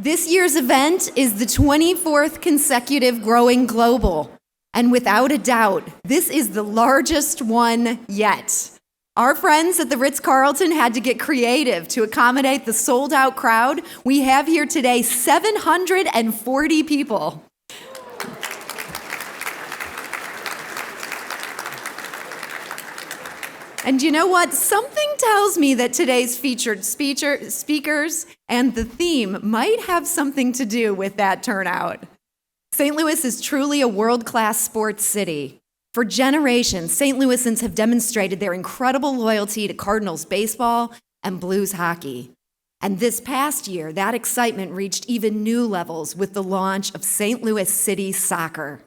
This year's event is the 24th consecutive Growing Global, and without a doubt, this is the largest one yet. Our friends at the Ritz-Carlton had to get creative to accommodate the sold-out crowd. We have here today 740 people. And you know what? Something tells me that today's featured speakers and the theme might have something to do with that turnout. St. Louis is truly a world-class sports city. For generations, St. Louisans have demonstrated their incredible loyalty to Cardinals baseball and Blues hockey. And this past year, that excitement reached even new levels with the launch of St. Louis City Soccer.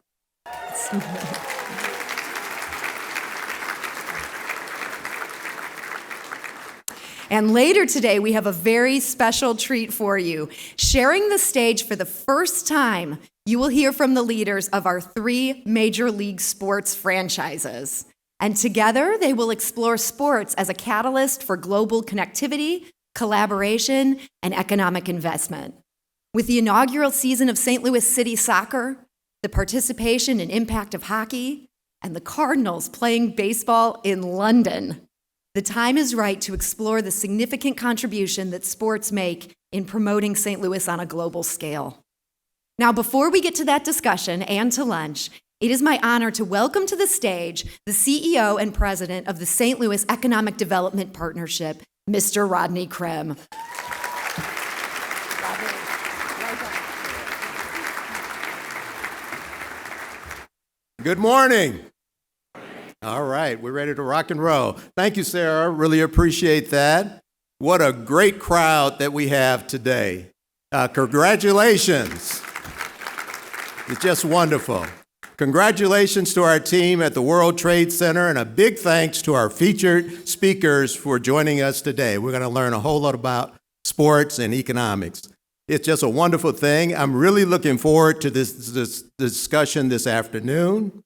And later today, we have a very special treat for you. Sharing the stage for the first time, you will hear from the leaders of our 3 major league sports franchises. And together, they will explore sports as a catalyst for global connectivity, collaboration, and economic investment. With the inaugural season of St. Louis City Soccer, the participation and impact of hockey, and the Cardinals playing baseball in London, the time is right to explore the significant contribution that sports make in promoting St. Louis on a global scale. Now, before we get to that discussion and to lunch, it is my honor to welcome to the stage the CEO and president of the St. Louis Economic Development Partnership, Mr. Rodney Krim. Good morning. All right, we're ready to rock and roll. Thank you, Sarah. Really appreciate that. What a great crowd that we have today. Congratulations. It's just wonderful. Congratulations to our team at the World Trade Center, and a big thanks to our featured speakers for joining us today. We're going to learn a whole lot about sports and economics. It's just a wonderful thing. I'm really looking forward to this discussion this afternoon.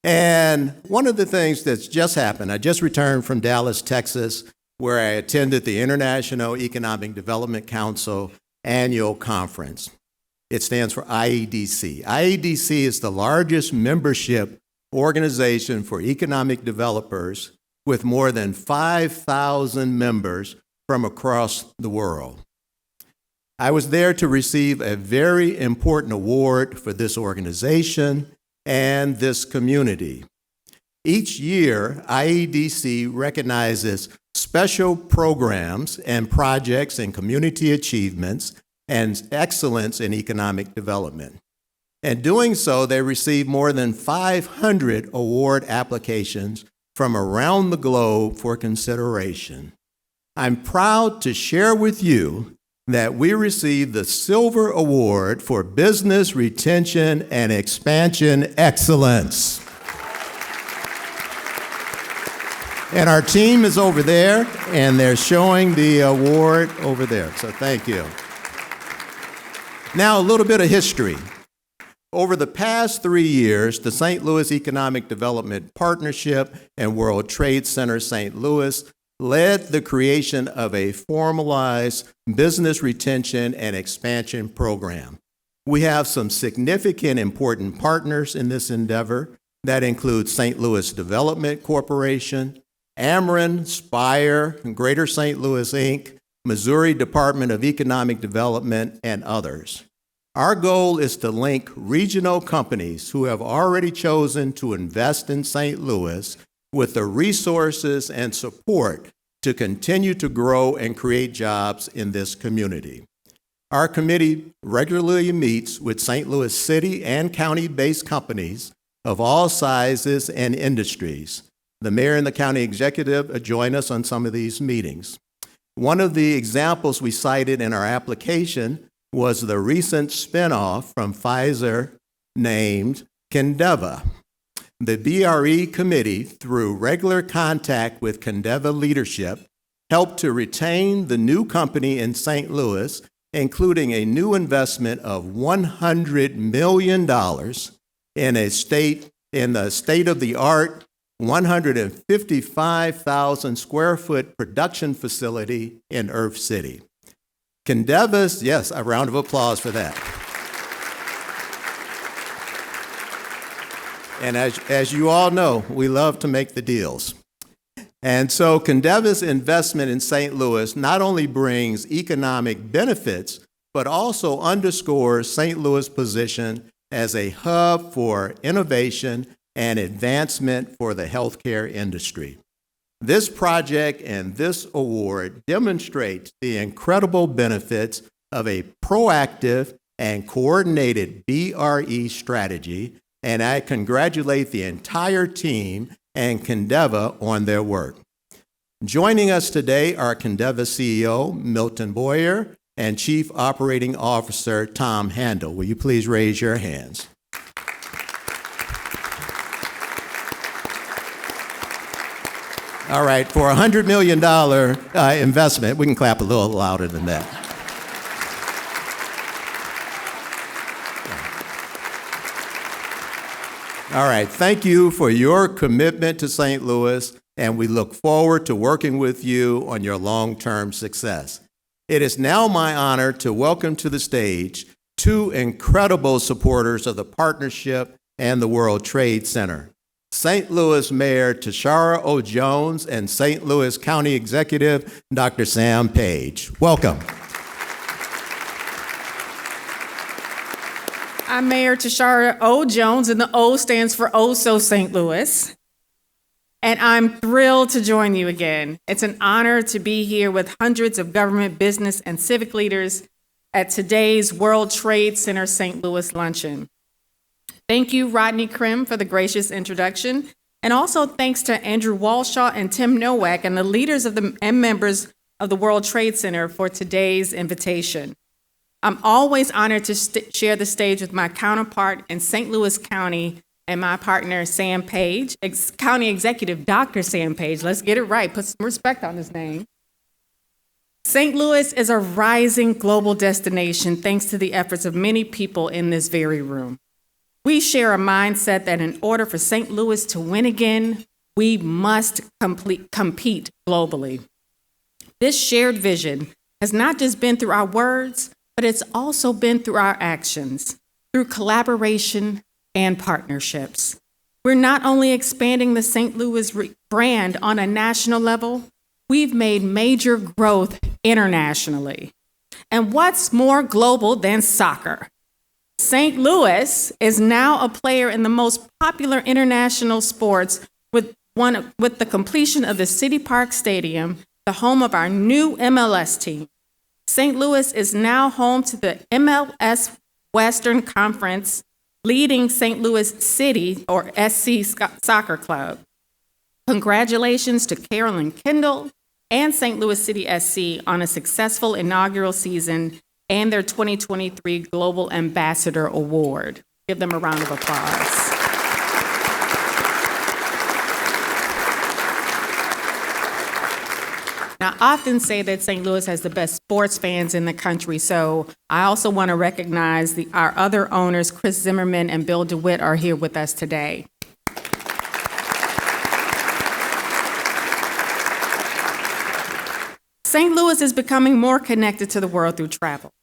And one of the things that's just happened, I just returned from Dallas, Texas, where I attended the International Economic Development Council annual conference. It stands for IEDC. IEDC is the largest membership organization for economic developers with more than 5,000 members from across the world. I was there to receive a very important award for this organization and this community. Each year, IEDC recognizes special programs and projects in community achievements and excellence in economic development. In doing so, they receive more than 500 award applications from around the globe for consideration. I'm proud to share with you that we received the Silver Award for Business Retention and Expansion Excellence. And our team is over there, and they're showing the award over there, so thank you. Now, a little bit of history. Over the past 3 years, the St. Louis Economic Development Partnership and World Trade Center St. Louis led the creation of a formalized business retention and expansion program. We have some significant important partners in this endeavor that include St. Louis Development Corporation, Ameren, Spire, Greater St. Louis, Inc., Missouri Department of Economic Development, and others. Our goal is to link regional companies who have already chosen to invest in St. Louis with the resources and support to continue to grow and create jobs in this community. Our committee regularly meets with St. Louis city and county-based companies of all sizes and industries. The mayor and the county executive join us on some of these meetings. One of the examples we cited in our application was the recent spinoff from Pfizer named Kindle. The BRE committee, through regular contact with Kindle leadership, helped to retain the new company in St. Louis, including a new investment of $100 million in the state-of-the-art 155,000 square foot production facility in Earth City. Kindle's, yes, a round of applause for that. And as you all know, we love to make the deals. And so Kindle's investment in St. Louis not only brings economic benefits, but also underscores St. Louis' position as a hub for innovation and advancement for the healthcare industry. This project and this award demonstrates the incredible benefits of a proactive and coordinated BRE strategy, and I congratulate the entire team and Kindle on their work. Joining us today are Kindle CEO Milton Boyer and Chief Operating Officer Tom Handel. Will you please raise your hands? All right, for a $100 million investment, we can clap a little louder than that. All right, thank you for your commitment to St. Louis, and we look forward to working with you on your long-term success. It is now my honor to welcome to the stage two incredible supporters of the partnership and the World Trade Center. St. Louis Mayor Tashara O. Jones and St. Louis County Executive Dr. Sam Page. Welcome. I'm Mayor Tashara O. Jones, and the O stands for Oh So St. Louis. And I'm thrilled to join you again. It's an honor to be here with hundreds of government, business, and civic leaders at today's World Trade Center St. Louis luncheon. Thank you, Rodney Krim, for the gracious introduction. And also thanks to Andrew Walshaw and Tim Nowak and the leaders and members of the World Trade Center for today's invitation. I'm always honored to share the stage with my counterpart in St. Louis County and my partner, Sam Page, County Executive Dr. Sam Page. Let's get it right, put some respect on his name. St. Louis is a rising global destination thanks to the efforts of many people in this very room. We share a mindset that in order for St. Louis to win again, we must compete globally. This shared vision has not just been through our words, but it's also been through our actions, through collaboration and partnerships. We're not only expanding the St. Louis brand on a national level, we've made major growth internationally. And what's more global than soccer? St. Louis is now a player in the most popular international sports with the completion of the City Park Stadium, the home of our new MLS team. St. Louis is now home to the MLS Western Conference leading St. Louis City, or SC Soccer Club. Congratulations to Carolyn Kindle and St. Louis City SC on a successful inaugural season and their 2023 Global Ambassador Award. Give them a round of applause. Now, I often say that St. Louis has the best sports fans in the country, so I also want to recognize our other owners, Chris Zimmerman and Bill DeWitt, are here with us today. St. Louis is becoming more connected to the world through travel.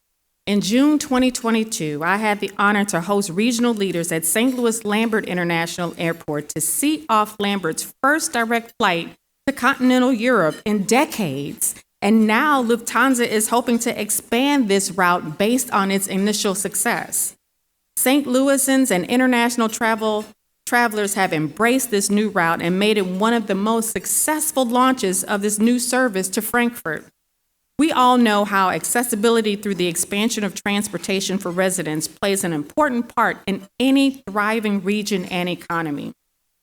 In June 2022, I had the honor to host regional leaders at St. Louis Lambert International Airport to see off Lambert's first direct flight to continental Europe in decades. And now Lufthansa is hoping to expand this route based on its initial success. St. Louisans and international travelers have embraced this new route and made it one of the most successful launches of this new service to Frankfurt. We all know how accessibility through the expansion of transportation for residents plays an important part in any thriving region and economy.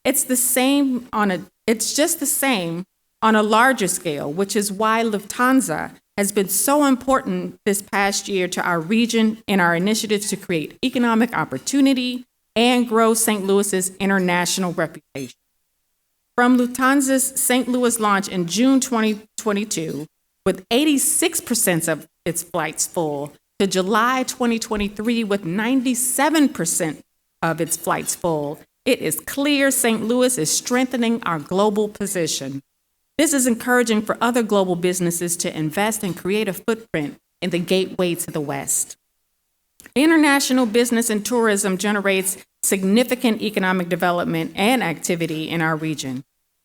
It's just the same on a larger scale, which is why Lufthansa has been so important this past year to our region in our initiatives to create economic opportunity and grow St. Louis's international reputation. From Lufthansa's St. Louis launch in June 2022, with 86% of its flights full, to July 2023 with 97% of its flights full, it is clear St. Louis is strengthening our global position. This is encouraging for other global businesses to invest and create a footprint in the gateway to the West. International business and tourism generates significant economic development and activity in our region.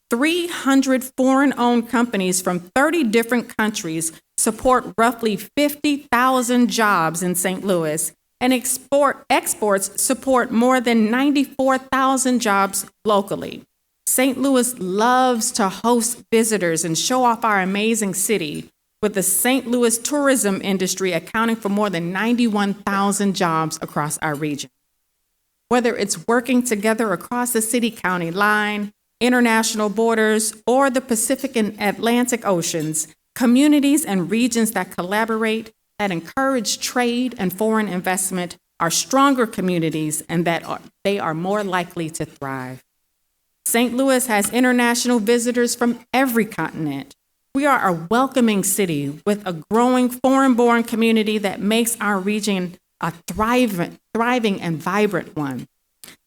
300 foreign-owned companies from 30 different countries support roughly 50,000 jobs in St. Louis, and exports support more than 94,000 jobs locally. St. Louis loves to host visitors and show off our amazing city, with the St. Louis tourism industry accounting for more than 91,000 jobs across our region. Whether it's working together across the city-county line, international borders, or the Pacific and Atlantic Oceans, communities and regions that collaborate, that encourage trade and foreign investment are stronger communities and they are more likely to thrive. St. Louis has international visitors from every continent. We are a welcoming city with a growing foreign-born community that makes our region a thriving and vibrant one.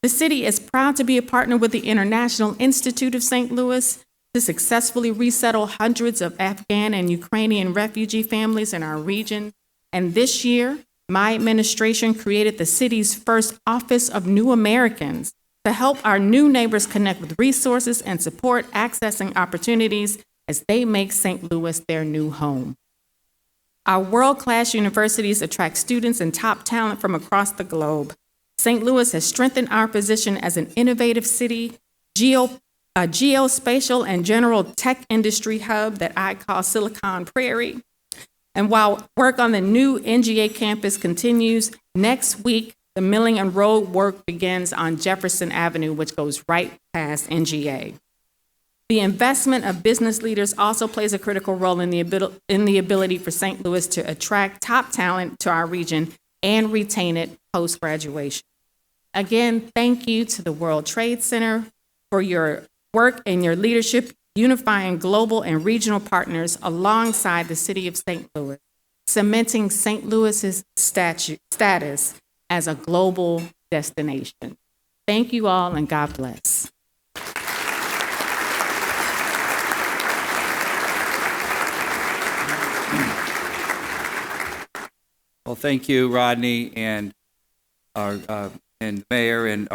The city is proud to be a partner with the International Institute of St. Louis to successfully resettle hundreds of Afghan and Ukrainian refugee families in our region. And this year, my administration created the city's first Office of New Americans to help our new neighbors connect with resources and support accessing opportunities as they make St. Louis their new home. Our world-class universities attract students and top talent from across the globe. St. Louis has strengthened our position as an innovative city, a geospatial and general tech industry hub that I call Silicon Prairie. And while work on the new NGA campus continues, next week, the milling and road work begins on Jefferson Avenue, which goes right past NGA. The investment of business leaders also plays a critical role in the ability for St. Louis to attract top talent to our region and retain it post-graduation. Again, thank you to the World Trade Center for your work and your leadership unifying global and regional partners alongside the city of St. Louis, cementing St. Louis's status as a global destination. Thank you all, and God bless. Well, thank you, Rodney, and our and Mayor, and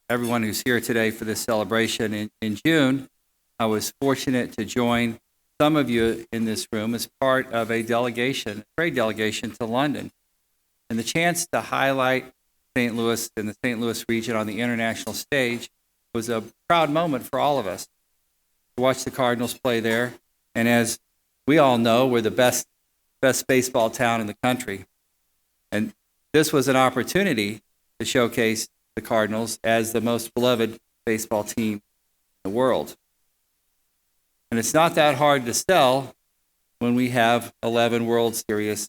everyone who's here today for this celebration. In June, I was fortunate to join some of you in this room as part of a trade delegation to London, and the chance to highlight St. Louis and the St. Louis region on the international stage was a proud moment for all of us to watch the Cardinals play there. And as we all know, we're the best baseball town in the country. And this was an opportunity to showcase the Cardinals as the most beloved baseball team in the world. And it's not that hard to sell when we have 11 World Series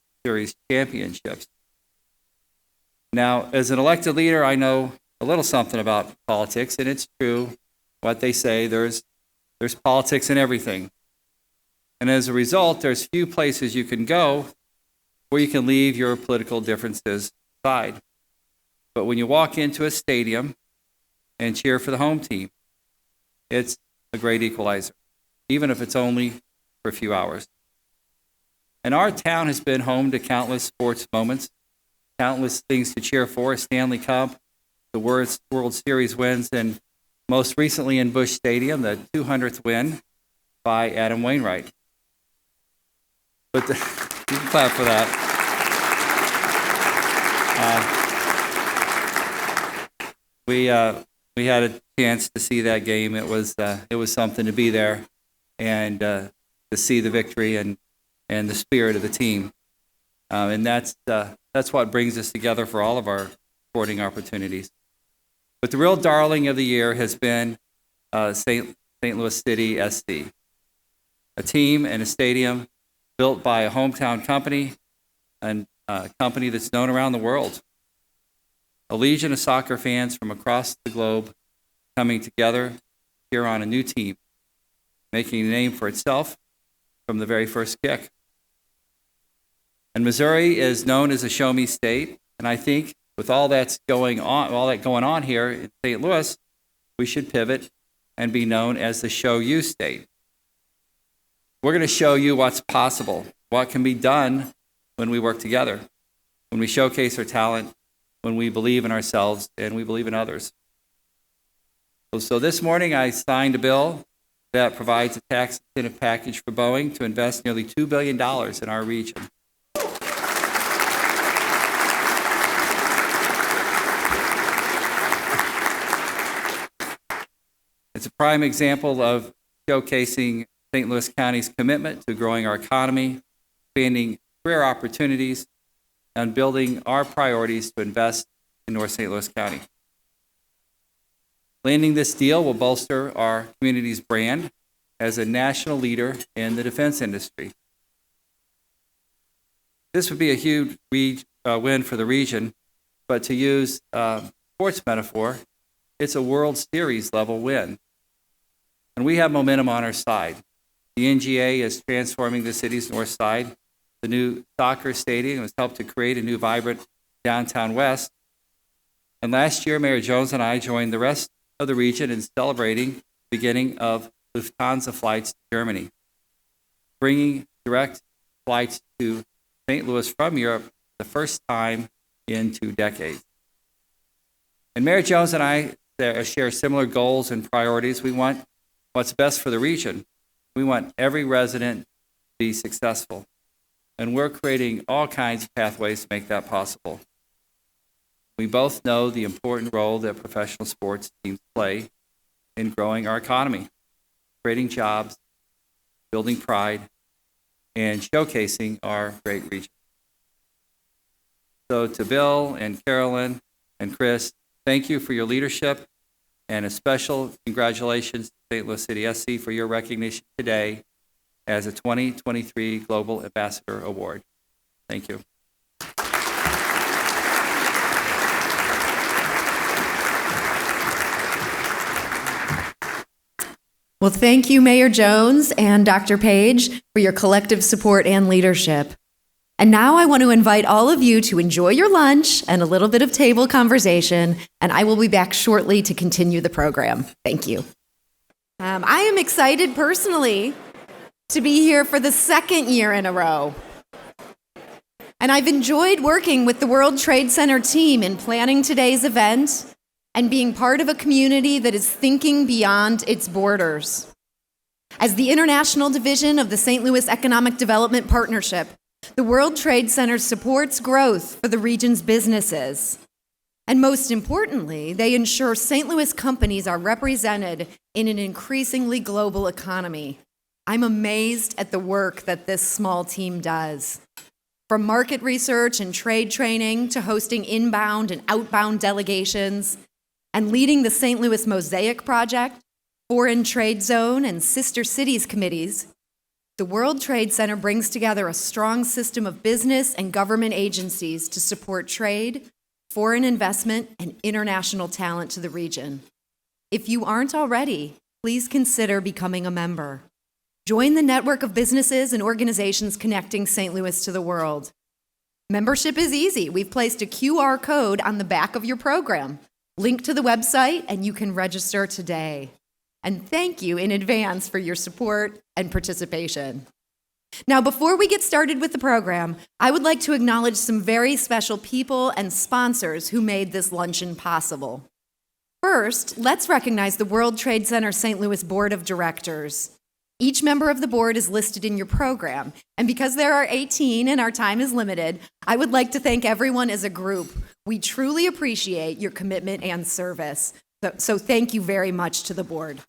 championships. Now, as an elected leader, I know a little something about politics, and it's true what they say, there's politics in everything. And as a result, there's few places you can go where you can leave your political differences aside. But when you walk into a stadium and cheer for the home team, it's a great equalizer, even if it's only for a few hours. And our town has been home to countless sports moments, countless things to cheer for: Stanley Cup, the World Series wins, and most recently in Busch Stadium, the 200th win by Adam Wainwright. But you can clap for that. We had a chance to see that game. It was something to be there and to see the victory and the spirit of the team. And that's what brings us together for all of our sporting opportunities. But the real darling of the year has been St. Louis City SC, a team and a stadium built by a hometown company and a company that's known around the world. A legion of soccer fans from across the globe coming together here on a new team, making a name for itself from the very first kick. And Missouri is known as a show-me state, and I think with all that going on here in St. Louis, we should pivot and be known as the show you state. We're going to show you what's possible, what can be done when we work together, when we showcase our talent, when we believe in ourselves and we believe in others. So this morning I signed a bill that provides a tax incentive package for Boeing to invest nearly $2 billion in our region. It's a prime example of showcasing St. Louis County's commitment to growing our economy, expanding career opportunities, and building our priorities to invest in North St. Louis County. Landing this deal will bolster our community's brand as a national leader in the defense industry. This would be a huge win for the region, but to use a sports metaphor, it's a World Series level win. And we have momentum on our side. The NGA is transforming the city's north side. The new soccer stadium has helped to create a new vibrant downtown west. And last year, Mayor Jones and I joined the rest of the region in celebrating the beginning of Lufthansa flights to Germany, bringing direct flights to St. Louis from Europe the first time in 2 decades. And Mayor Jones and I share similar goals and priorities. We want what's best for the region. We want every resident to be successful. And we're creating all kinds of pathways to make that possible. We both know the important role that professional sports teams play in growing our economy, creating jobs, building pride, and showcasing our great region. So to Bill and Carolyn and Chris, thank you for your leadership, and a special congratulations to St. Louis City SC for your recognition today as a 2023 Global Ambassador Award. Thank you. Well, thank you, Mayor Jones and Dr. Page, for your collective support and leadership. And now I want to invite all of you to enjoy your lunch and a little bit of table conversation, and I will be back shortly to continue the program. Thank you. I am excited personally to be here for the 2nd year in a row. And I've enjoyed working with the World Trade Center team in planning today's event and being part of a community that is thinking beyond its borders. As the international division of the St. Louis Economic Development Partnership, the World Trade Center supports growth for the region's businesses. And most importantly, they ensure St. Louis companies are represented in an increasingly global economy. I'm amazed at the work that this small team does. From market research and trade training to hosting inbound and outbound delegations and leading the St. Louis Mosaic Project, Foreign Trade Zone, and Sister Cities committees, the World Trade Center brings together a strong system of business and government agencies to support trade, foreign investment, and international talent to the region. If you aren't already, please consider becoming a member. Join the network of businesses and organizations connecting St. Louis to the world. Membership is easy. We've placed a QR code on the back of your program. Link to the website, and you can register today. And thank you in advance for your support and participation. Now, before we get started with the program, I would like to acknowledge some very special people and sponsors who made this luncheon possible. First, let's recognize the World Trade Center St. Louis Board of Directors. Each member of the board is listed in your program, and because there are 18 and our time is limited, I would like to thank everyone as a group. We truly appreciate your commitment and service. So thank you very much to the board.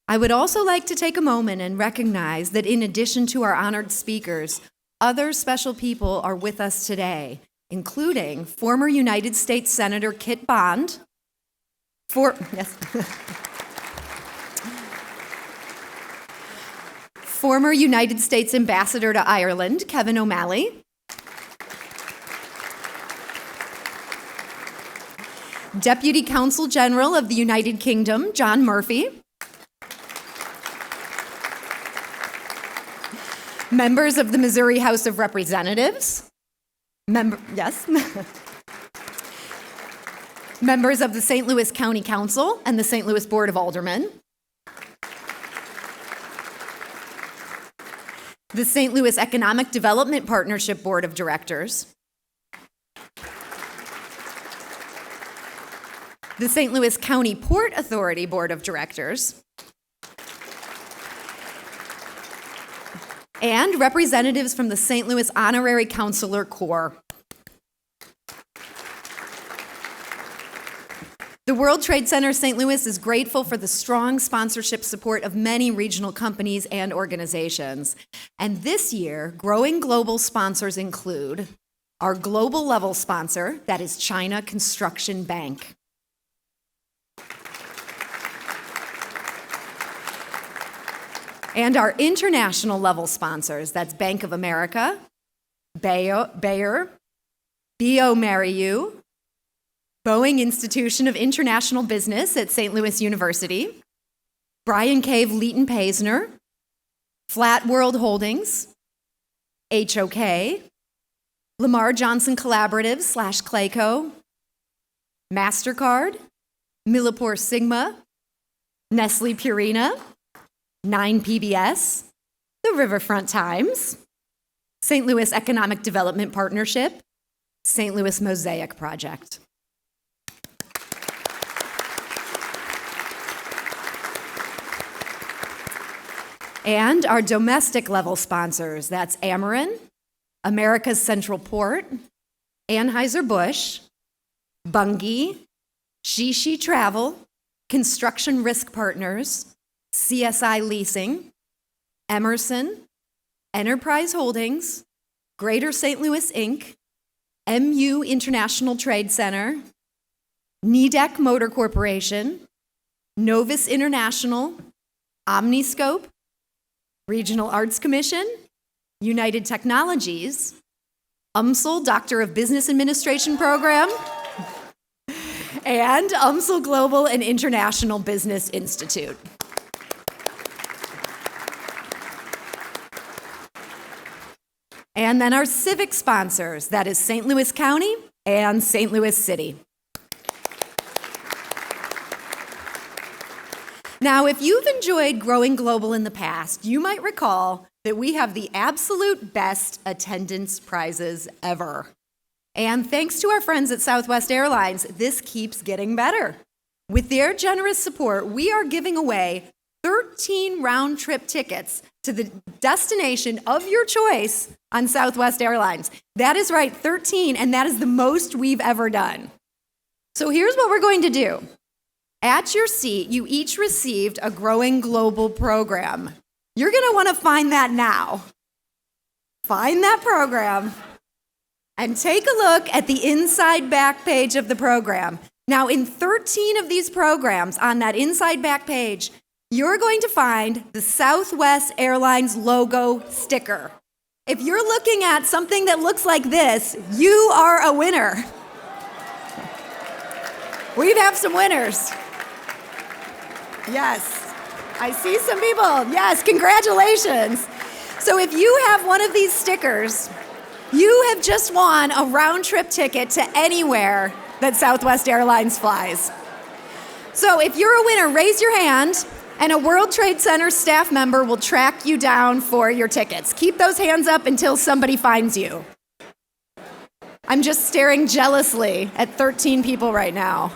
I would also like to take a moment and recognize that in addition to our honored speakers, other special people are with us today, including former United States Senator Kit Bond, former United States Ambassador to Ireland, Kevin O'Malley, Deputy Consul General of the United Kingdom, John Murphy, members of the Missouri House of Representatives, members of the St. Louis County Council and the St. Louis Board of Aldermen, the St. Louis Economic Development Partnership Board of Directors, the St. Louis County Port Authority Board of Directors, and representatives from the St. Louis Honorary Counselor Corps. The World Trade Center St. Louis is grateful for the strong sponsorship support of many regional companies and organizations. And this year, growing global sponsors include our global level sponsor, that is China Construction Bank. And our international level sponsors, that's Bank of America, Bayer, bioMérieux, Boeing Institution of International Business at St. Louis University, Brian Cave Leighton Paisner, Flat World Holdings, HOK, Lamar Johnson Collaborative / Clayco, MasterCard, Millipore Sigma, Nestle Purina, 9PBS, the Riverfront Times, St. Louis Economic Development Partnership, St. Louis Mosaic Project. And our domestic level sponsors, that's Ameren, America's Central Port, Anheuser-Busch, Bunge, Shishi Travel, Construction Risk Partners, CSI Leasing, Emerson, Enterprise Holdings, Greater St. Louis Inc., MU International Trade Center, Nidec Motor Corporation, Novus International, Omniscope, Regional Arts Commission, United Technologies, UMSL Doctor of Business Administration Program, and UMSL Global and International Business Institute. And then our civic sponsors, that is St. Louis County and St. Louis City. Now, if you've enjoyed Growing Global in the past, you might recall that we have the absolute best attendance prizes ever. And thanks to our friends at Southwest Airlines, this keeps getting better. With their generous support, we are giving away 13 round-trip tickets to the destination of your choice on Southwest Airlines. That is right, 13, and that is the most we've ever done. So here's what we're going to do. At your seat, you each received a Growing Global program. You're going to want to find that now. Find that program and take a look at the inside back page of the program. Now, in 13 of these programs on that inside back page, you're going to find the Southwest Airlines logo sticker. If you're looking at something that looks like this, you are a winner. We have some winners. Yes, I see some people. Yes, congratulations. So if you have one of these stickers, you have just won a round-trip ticket to anywhere that Southwest Airlines flies. So if you're a winner, raise your hand, and a World Trade Center staff member will track you down for your tickets. Keep those hands up until somebody finds you. I'm just staring jealously at 13 people right now.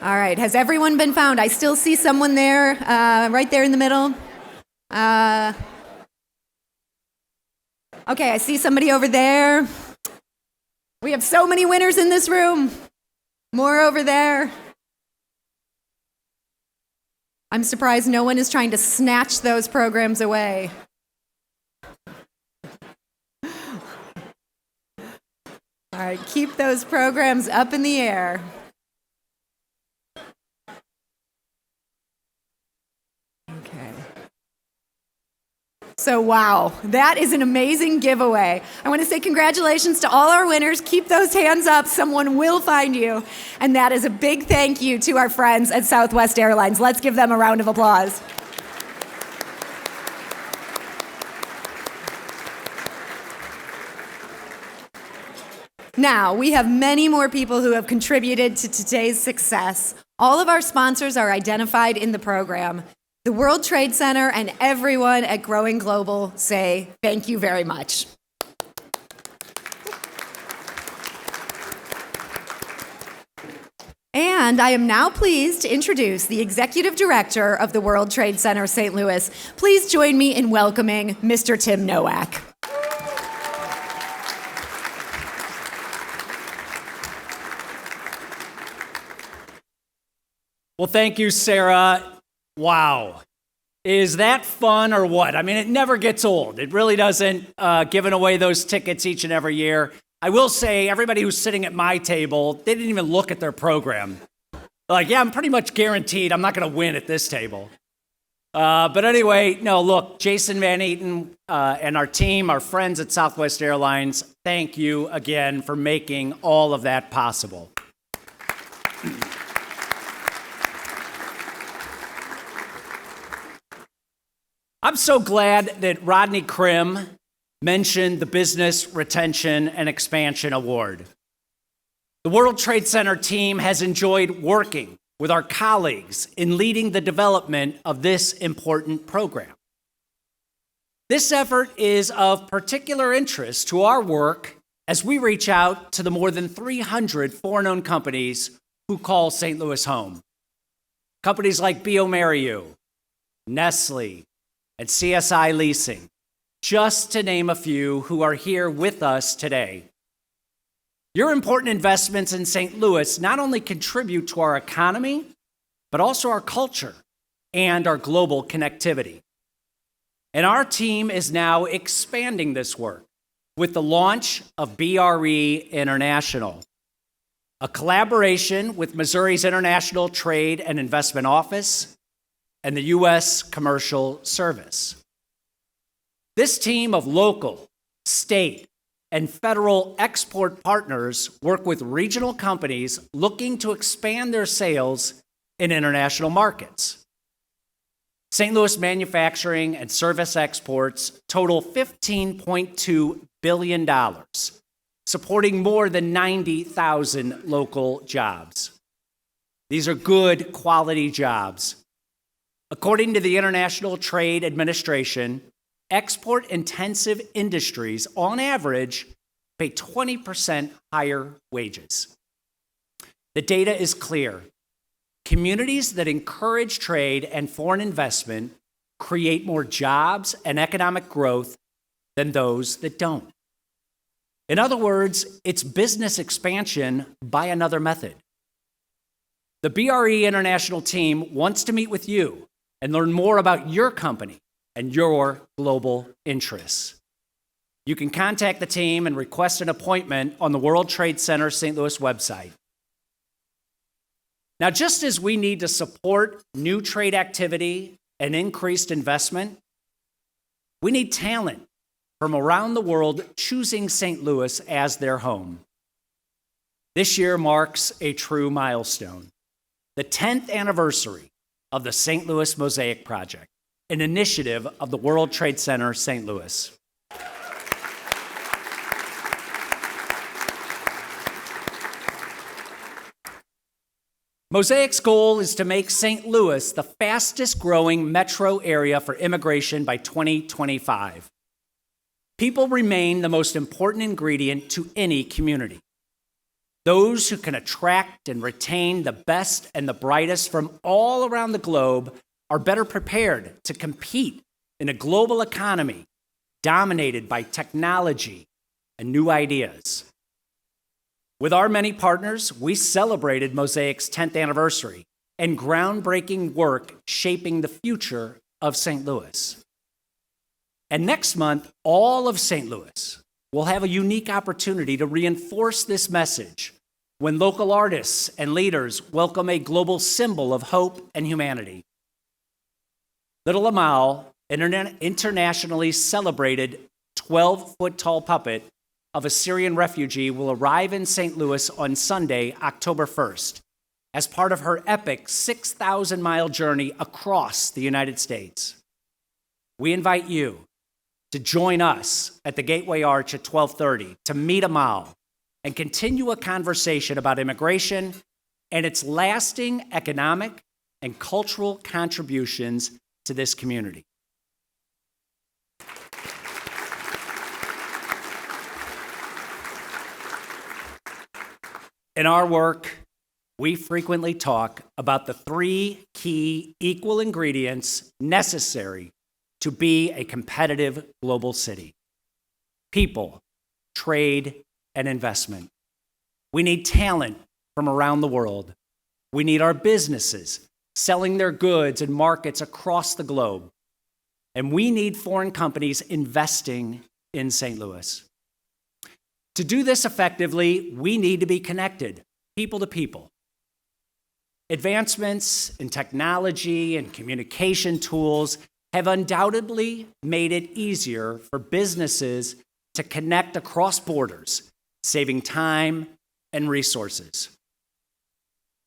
All right, has everyone been found? I still see someone there, right there in the middle. Okay, I see somebody over there. We have so many winners in this room. More over there. I'm surprised no one is trying to snatch those programs away. All right, keep those programs up in the air. So wow, that is an amazing giveaway. I want to say congratulations to all our winners. Keep those hands up. Someone will find you. And that is a big thank you to our friends at Southwest Airlines. Let's give them a round of applause. Now, we have many more people who have contributed to today's success. All of our sponsors are identified in the program. The World Trade Center and everyone at Growing Global say thank you very much. And I am now pleased to introduce the Executive Director of the World Trade Center St. Louis. Please join me in welcoming Mr. Tim Nowak. Well, thank you, Sarah. Wow. Is that fun or what? I mean, it never gets old. It really doesn't, giving away those tickets each and every year. I will say, everybody who's sitting at my table, they didn't even look at their program. Like, yeah, I'm pretty much guaranteed I'm not going to win at this table. But anyway, no, look, Jason Van Eaton and our team, our friends at Southwest Airlines, thank you again for making all of that possible. I'm so glad that Rodney Krim mentioned the Business Retention and Expansion Award. The World Trade Center team has enjoyed working with our colleagues in leading the development of this important program. This effort is of particular interest to our work as we reach out to the more than 300 foreign-owned companies who call St. Louis home. Companies like bioMérieux, Nestle, and CSI Leasing, just to name a few who are here with us today. Your important investments in St. Louis not only contribute to our economy, but also our culture and our global connectivity. And our team is now expanding this work with the launch of BRE International, a collaboration with Missouri's International Trade and Investment Office and the U.S. Commercial Service. This team of local, state, and federal export partners work with regional companies looking to expand their sales in international markets. St. Louis manufacturing and service exports total $15.2 billion, supporting more than 90,000 local jobs. These are good quality jobs. According to the International Trade Administration, export-intensive industries, on average, pay 20% higher wages. The data is clear. Communities that encourage trade and foreign investment create more jobs and economic growth than those that don't. In other words, it's business expansion by another method. The BRE International team wants to meet with you and learn more about your company and your global interests. You can contact the team and request an appointment on the World Trade Center St. Louis website. Now, just as we need to support new trade activity and increased investment, we need talent from around the world choosing St. Louis as their home. This year marks a true milestone, the 10th anniversary of the St. Louis Mosaic Project, an initiative of the World Trade Center St. Louis. Mosaic's goal is to make St. Louis the fastest growing metro area for immigration by 2025. People remain the most important ingredient to any community. Those who can attract and retain the best and the brightest from all around the globe are better prepared to compete in a global economy dominated by technology and new ideas. With our many partners, we celebrated Mosaic's 10th anniversary and groundbreaking work shaping the future of St. Louis. And next month, all of St. Louis will have a unique opportunity to reinforce this message when local artists and leaders welcome a global symbol of hope and humanity. Little Amal, an internationally celebrated 12-foot-tall puppet of a Syrian refugee, will arrive in St. Louis on Sunday, October 1st, as part of her epic 6,000-mile journey across the United States. We invite you to join us at the Gateway Arch at 12:30 to meet Amal and continue a conversation about immigration and its lasting economic and cultural contributions to this community. In our work, we frequently talk about the three key equal ingredients necessary to be a competitive global city: people, trade, and investment. We need talent from around the world. We need our businesses selling their goods in markets across the globe. And we need foreign companies investing in St. Louis. To do this effectively, we need to be connected, people to people. Advancements in technology and communication tools have undoubtedly made it easier for businesses to connect across borders, saving time and resources.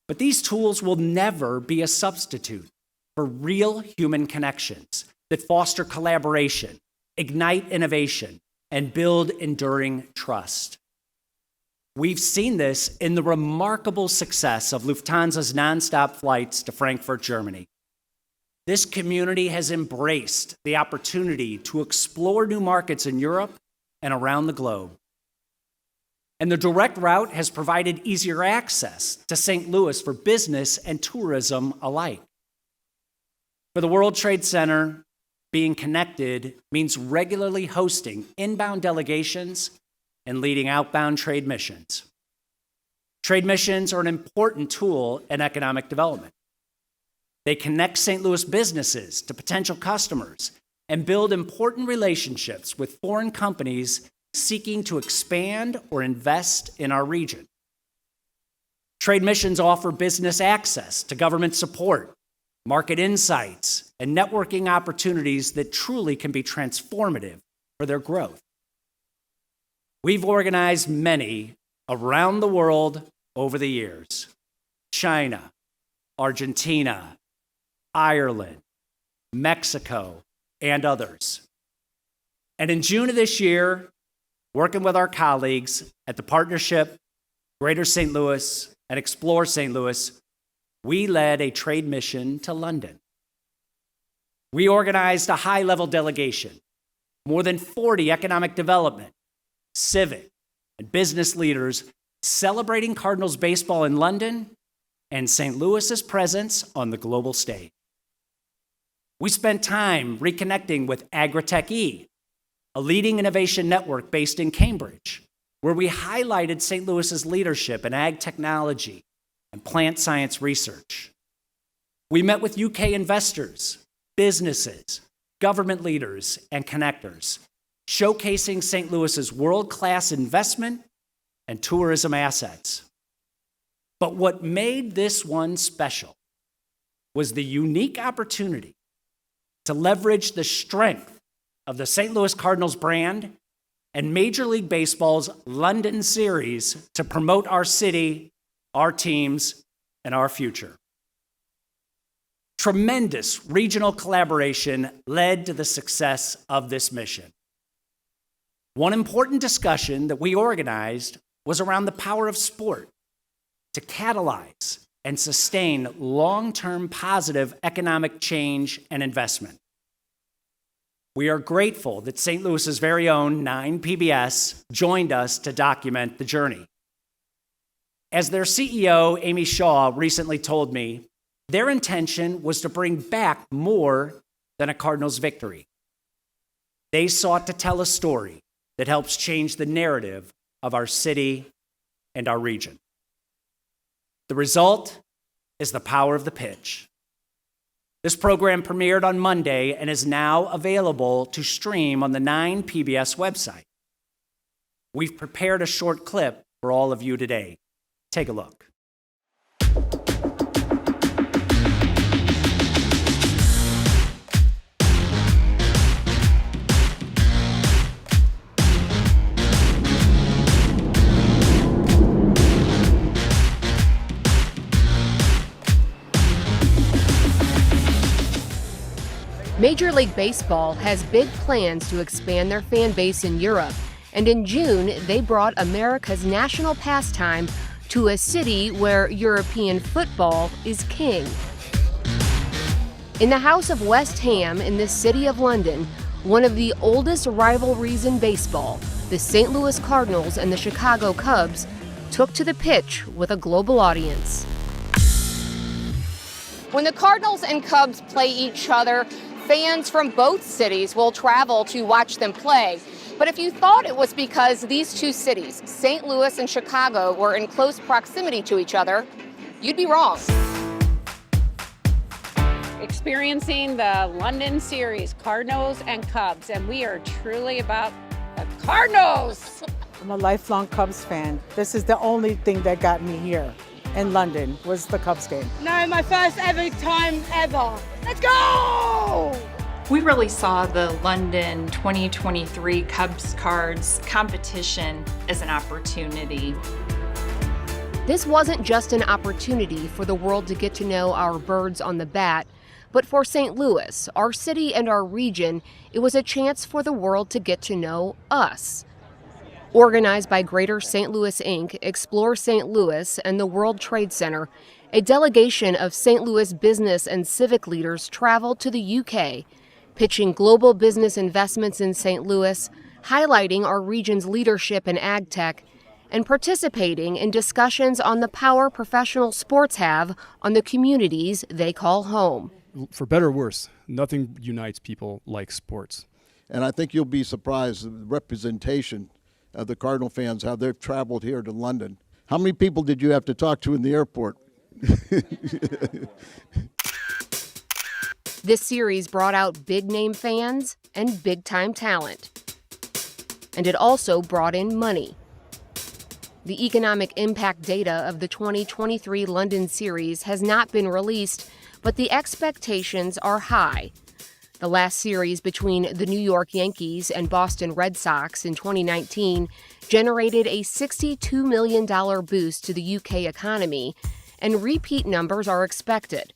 But these tools will never be a substitute for real human connections that foster collaboration, ignite innovation, and build enduring trust. We've seen this in the remarkable success of Lufthansa's nonstop flights to Frankfurt, Germany. This community has embraced the opportunity to explore new markets in Europe and around the globe. And the direct route has provided easier access to St. Louis for business and tourism alike. For the World Trade Center, being connected means regularly hosting inbound delegations and leading outbound trade missions. Trade missions are an important tool in economic development. They connect St. Louis businesses to potential customers and build important relationships with foreign companies seeking to expand or invest in our region. Trade missions offer business access to government support, market insights, and networking opportunities that truly can be transformative for their growth. We've organized many around the world over the years: China, Argentina, Ireland, Mexico, and others. And in June of this year, working with our colleagues at the Partnership, Greater St. Louis, and Explore St. Louis, we led a trade mission to London. We organized a high-level delegation, more than 40 economic development, civic, and business leaders celebrating Cardinals baseball in London and St. Louis's presence on the global stage. We spent time reconnecting with Agritech E, a leading innovation network based in Cambridge, where we highlighted St. Louis's leadership in ag technology and plant science research. We met with UK investors, businesses, government leaders, and connectors, showcasing St. Louis's world-class investment and tourism assets. But what made this one special was the unique opportunity to leverage the strength of the St. Louis Cardinals brand and Major League Baseball's London series to promote our city, our teams, and our future. Tremendous regional collaboration led to the success of this mission. One important discussion that we organized was around the power of sport to catalyze and sustain long-term positive economic change and investment. We are grateful that St. Louis's very own 9 PBS joined us to document the journey. As their CEO, Amy Shaw, recently told me, their intention was to bring back more than a Cardinals victory. They sought to tell a story that helps change the narrative of our city and our region. The result is the power of the pitch. This program premiered on Monday and is now available to stream on the 9 PBS website. We've prepared a short clip for all of you today. Take a look. Major League Baseball has big plans to expand their fan base in Europe And in June, they brought America's national pastime to a city where European football is king. In the House of West Ham in the City of London, one of the oldest rivalries in baseball, the St. Louis Cardinals and the Chicago Cubs, took to the pitch with a global audience. When the Cardinals and Cubs play each other, fans from both cities will travel to watch them play. But if you thought it was because these two cities, St. Louis and Chicago, were in close proximity to each other, you'd be wrong. Experiencing the London series, Cardinals and Cubs, and we are truly about the Cardinals. I'm a lifelong Cubs fan. This is the only thing that got me here in London was the Cubs game. No, my first ever time ever. Let's go! We really saw the London 2023 Cubs Cards competition as an opportunity. This wasn't just an opportunity for the world to get to know our birds on the bat, but for St. Louis, our city and our region, it was a chance for the world to get to know us. Organized by Greater St. Louis Inc., Explore St. Louis, and the World Trade Center, a delegation of St. Louis business and civic leaders traveled to the UK, pitching global business investments in St. Louis, highlighting our region's leadership in ag tech, and participating in discussions on the power professional sports have on the communities they call home. For better or worse, nothing unites people like sports. And I think you'll be surprised at the representation of the Cardinal fans, how they've traveled here to London. How many people did you have to talk to in the airport? This series brought out big-name fans and big-time talent. And it also brought in money. The economic impact data of the 2023 London series has not been released, but the expectations are high. The last series between the New York Yankees and Boston Red Sox in 2019 generated a $62 million boost to the UK economy, and repeat numbers are expected.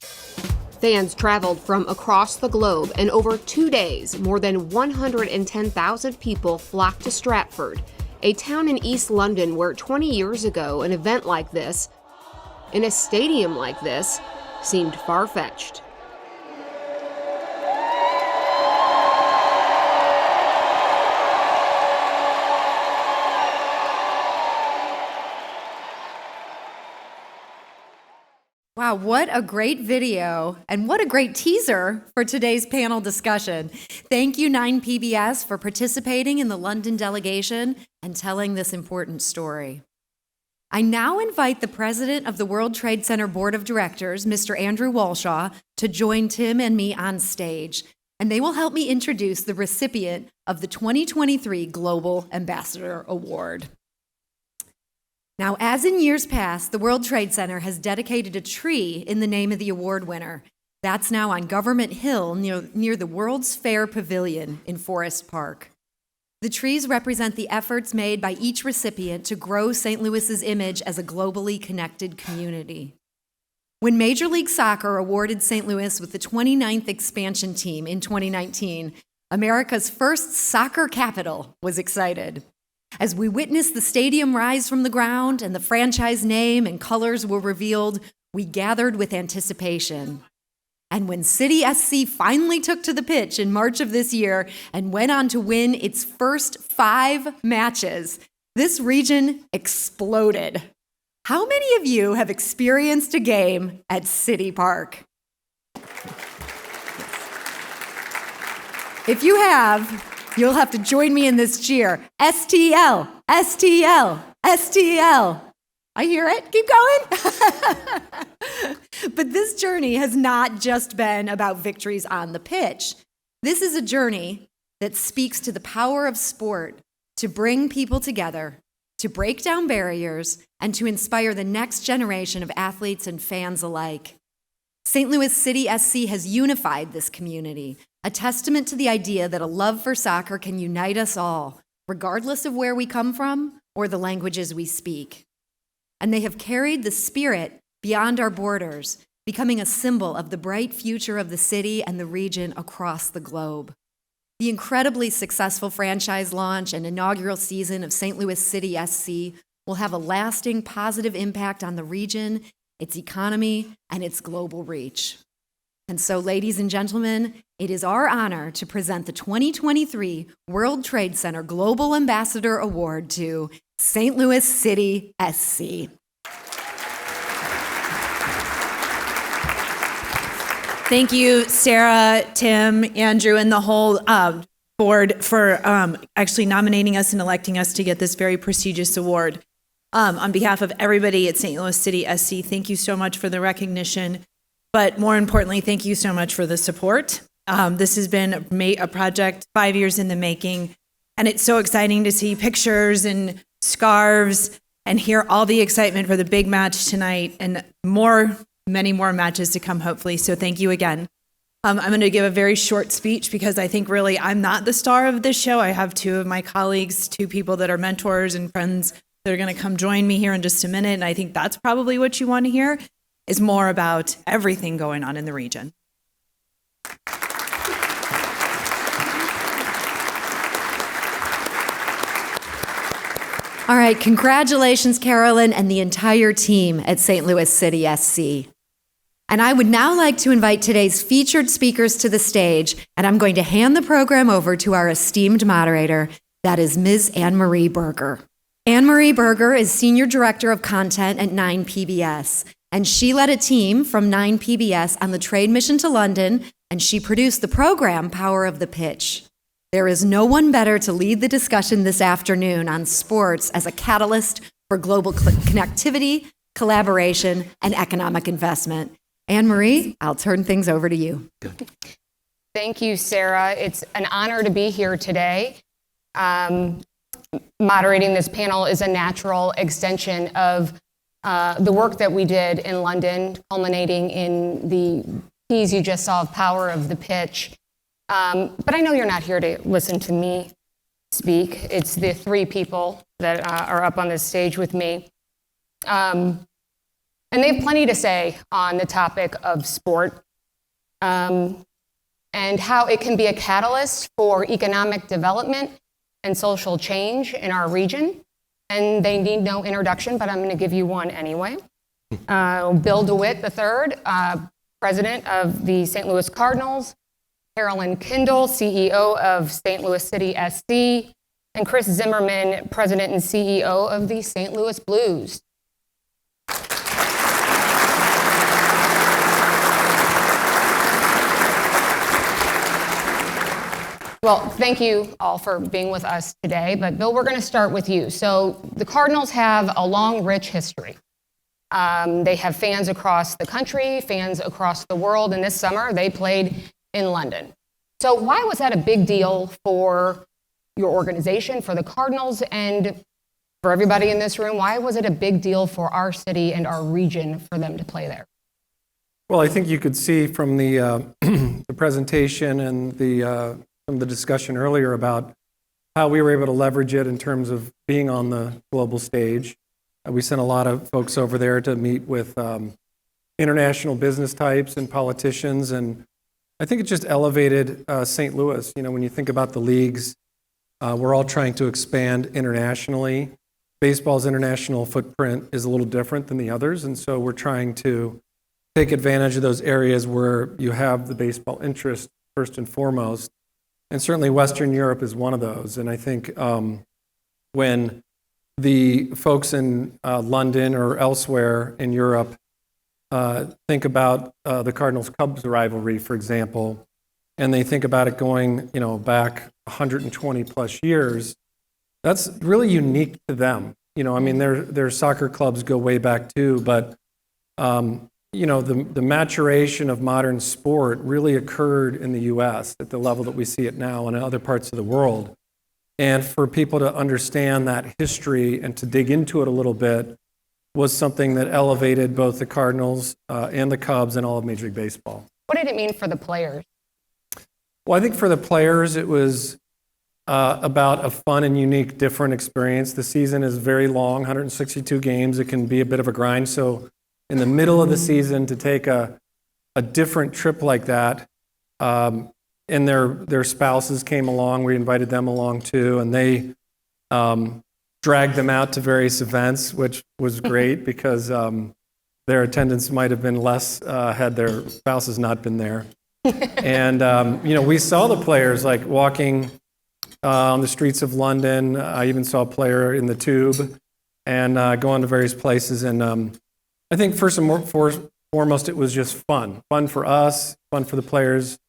Fans traveled from across the globe, and over 2 days, more than 110,000 people flocked to Stratford, a town in East London where 20 years ago an event like this, in a stadium like this, seemed far-fetched. Wow, what a great video and what a great teaser for today's panel discussion. Thank you, 9PBS, for participating in the London delegation and telling this important story. I now invite the president of the World Trade Center Board of Directors, Mr. Andrew Walshaw, to join Tim and me on stage, and they will help me introduce the recipient of the 2023 Global Ambassador Award. Now, as in years past, the World Trade Center has dedicated a tree in the name of the award winner. That's now on Government Hill near the World's Fair Pavilion in Forest Park. The trees represent the efforts made by each recipient to grow St. Louis's image as a globally connected community. When Major League Soccer awarded St. Louis with the 29th expansion team in 2019, America's first soccer capital was excited. As we witnessed the stadium rise from the ground and the franchise name and colors were revealed, we gathered with anticipation. And when City SC finally took to the pitch in March of this year and went on to win its first 5 matches, this region exploded. How many of you have experienced a game at City Park? If you have, you'll have to join me in this cheer. STL, STL, STL. I hear it. Keep going. But this journey has not just been about victories on the pitch. This is a journey that speaks to the power of sport to bring people together, to break down barriers, and to inspire the next generation of athletes and fans alike. St. Louis City SC has unified this community, a testament to the idea that a love for soccer can unite us all, regardless of where we come from or the languages we speak. And they have carried the spirit beyond our borders, becoming a symbol of the bright future of the city and the region across the globe. The incredibly successful franchise launch and inaugural season of St. Louis City SC will have a lasting positive impact on the region, its economy, and its global reach. And so, ladies and gentlemen, it is our honor to present the 2023 World Trade Center Global Ambassador Award to St. Louis City SC. Thank you, Sarah, Tim, Andrew, and the whole board for actually nominating us and electing us to get this very prestigious award. On behalf of everybody at St. Louis City SC, thank you so much for the recognition, but more importantly, thank you so much for the support. This has been a project 5 years in the making, and it's so exciting to see pictures and scarves and hear all the excitement for the big match tonight and many more matches to come, hopefully. So thank you again. I'm going to give a very short speech because I think really I'm not the star of this show. I have two of my colleagues, two people that are mentors and friends that are going to come join me here in just a minute. And I think that's probably what you want to hear, is more about everything going on in the region. All right, congratulations, Carolyn, and the entire team at St. Louis City SC. And I would now like to invite today's featured speakers to the stage, and I'm going to hand the program over to our esteemed moderator, that is Ms. Anne-Marie Berger. Anne-Marie Berger is Senior Director of Content at 9PBS, and she led a team from 9PBS on the trade mission to London, and she produced the program Power of the Pitch. There is no one better to lead the discussion this afternoon on sports as a catalyst for global connectivity, collaboration, and economic investment. Anne-Marie, I'll turn things over to you. Thank you, Sarah. It's an honor to be here today. Moderating this panel is a natural extension of the work that we did in London, culminating in the piece you just saw of Power of the Pitch. But I know you're not here to listen to me speak. It's the three people that are up on this stage with me. And they have plenty to say on the topic of sport and how it can be a catalyst for economic development and social change in our region. And they need no introduction, but I'm going to give you one anyway. Bill DeWitt III, president of the St. Louis Cardinals, Carolyn Kindle, CEO of St. Louis City SC, and Chris Zimmerman, president and CEO of the St. Louis Blues. Well, thank you all for being with us today. But Bill, we're going to start with you. So the Cardinals have a long, rich history. They have fans across the country, fans across the world, and this summer they played in London. So why was that a big deal for your organization, for the Cardinals, and for everybody in this room? Why was it a big deal for our city and our region for them to play there? Well, I think you could see from the the presentation and from the discussion earlier about how we were able to leverage it in terms of being on the global stage. We sent a lot of folks over there to meet with international business types and politicians, and I think it just elevated St. Louis. You know, when you think about the leagues, we're all trying to expand internationally. Baseball's international footprint is a little different than the others, and so we're trying to take advantage of those areas where you have the baseball interest first and foremost. And certainly Western Europe is one of those. And I think when the folks in London or elsewhere in Europe think about the Cardinals-Cubs rivalry, for example, and they think about it going, back 120 plus years, that's really unique to them. I mean, their soccer clubs go way back too, but the maturation of modern sport really occurred in the U.S. at the level that we see it now and in other parts of the world. And for people to understand that history and to dig into it a little bit was something that elevated both the Cardinals and the Cubs and all of Major League Baseball. What did it mean for the players? Well, I think for the players, it was about a fun and unique, different experience. The season is very long, 162 games. It can be a bit of a grind. So in the middle of the season to take a different trip like that and their spouses came along. We invited them along too, and they dragged them out to various events, which was great because their attendance might have been less had their spouses not been there. And we saw the players like walking on the streets of London. I even saw a player in the Tube, and going to various places. And I think first and foremost, it was just fun for us, fun for the players,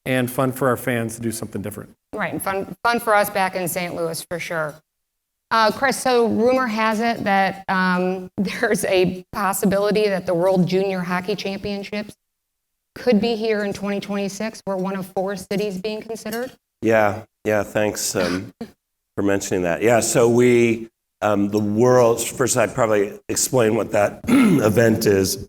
and fun for our fans to do something different. Right, and fun for us back in St. Louis for sure. Chris, so rumor has it that there's a possibility that the World Junior Hockey Championships could be here in 2026. We're one of 4 cities being considered. Yeah, thanks for mentioning that. Yeah, so we, the world, first I'd probably explain what that event is.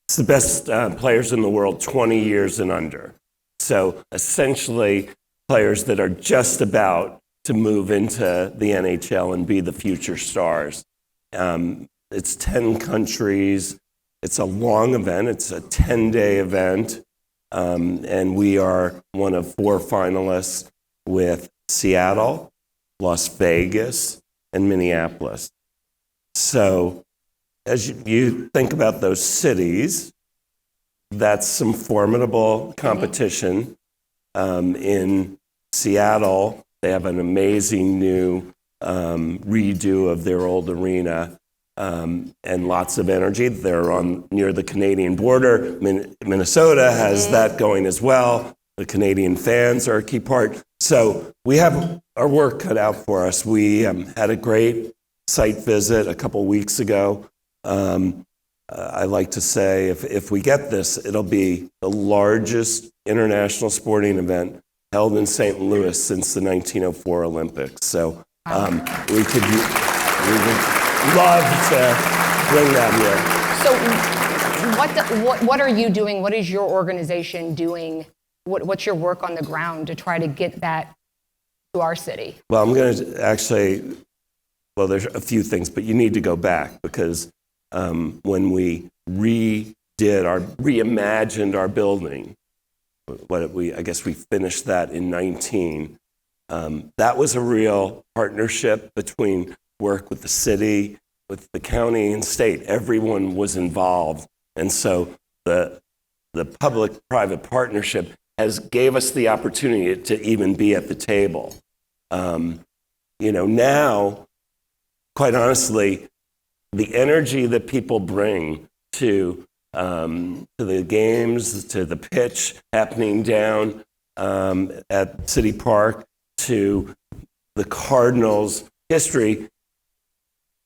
It's the best players in the world 20 years and under. So essentially players that are just about to move into the NHL and be the future stars. It's 10 countries. It's a long event. It's a 10-day event. And we are one of 4 finalists with Seattle, Las Vegas, and Minneapolis. So as you think about those cities, that's some formidable competition. In Seattle, they have an amazing new redo of their old arena and lots of energy. They're near the Canadian border. Minnesota has that going as well. The Canadian fans are a key part. So we have our work cut out for us. We had a great site visit a couple weeks ago. I like to say if we get this, it'll be the largest international sporting event held in St. Louis since the 1904 Olympics. So we would love to bring that here. So what are you doing? What is your organization doing? What's your work on the ground to try to get that to our city? Well, I'm going to actually, there's a few things, but you need to go back because when we reimagined our building, I guess we finished that in 19. That was a real partnership between work with the city, with the county and state. Everyone was involved. And so the public-private partnership gave us the opportunity to even be at the table. Now, quite honestly, the energy that people bring to the games, to the pitch happening down at City Park, to the Cardinals' history,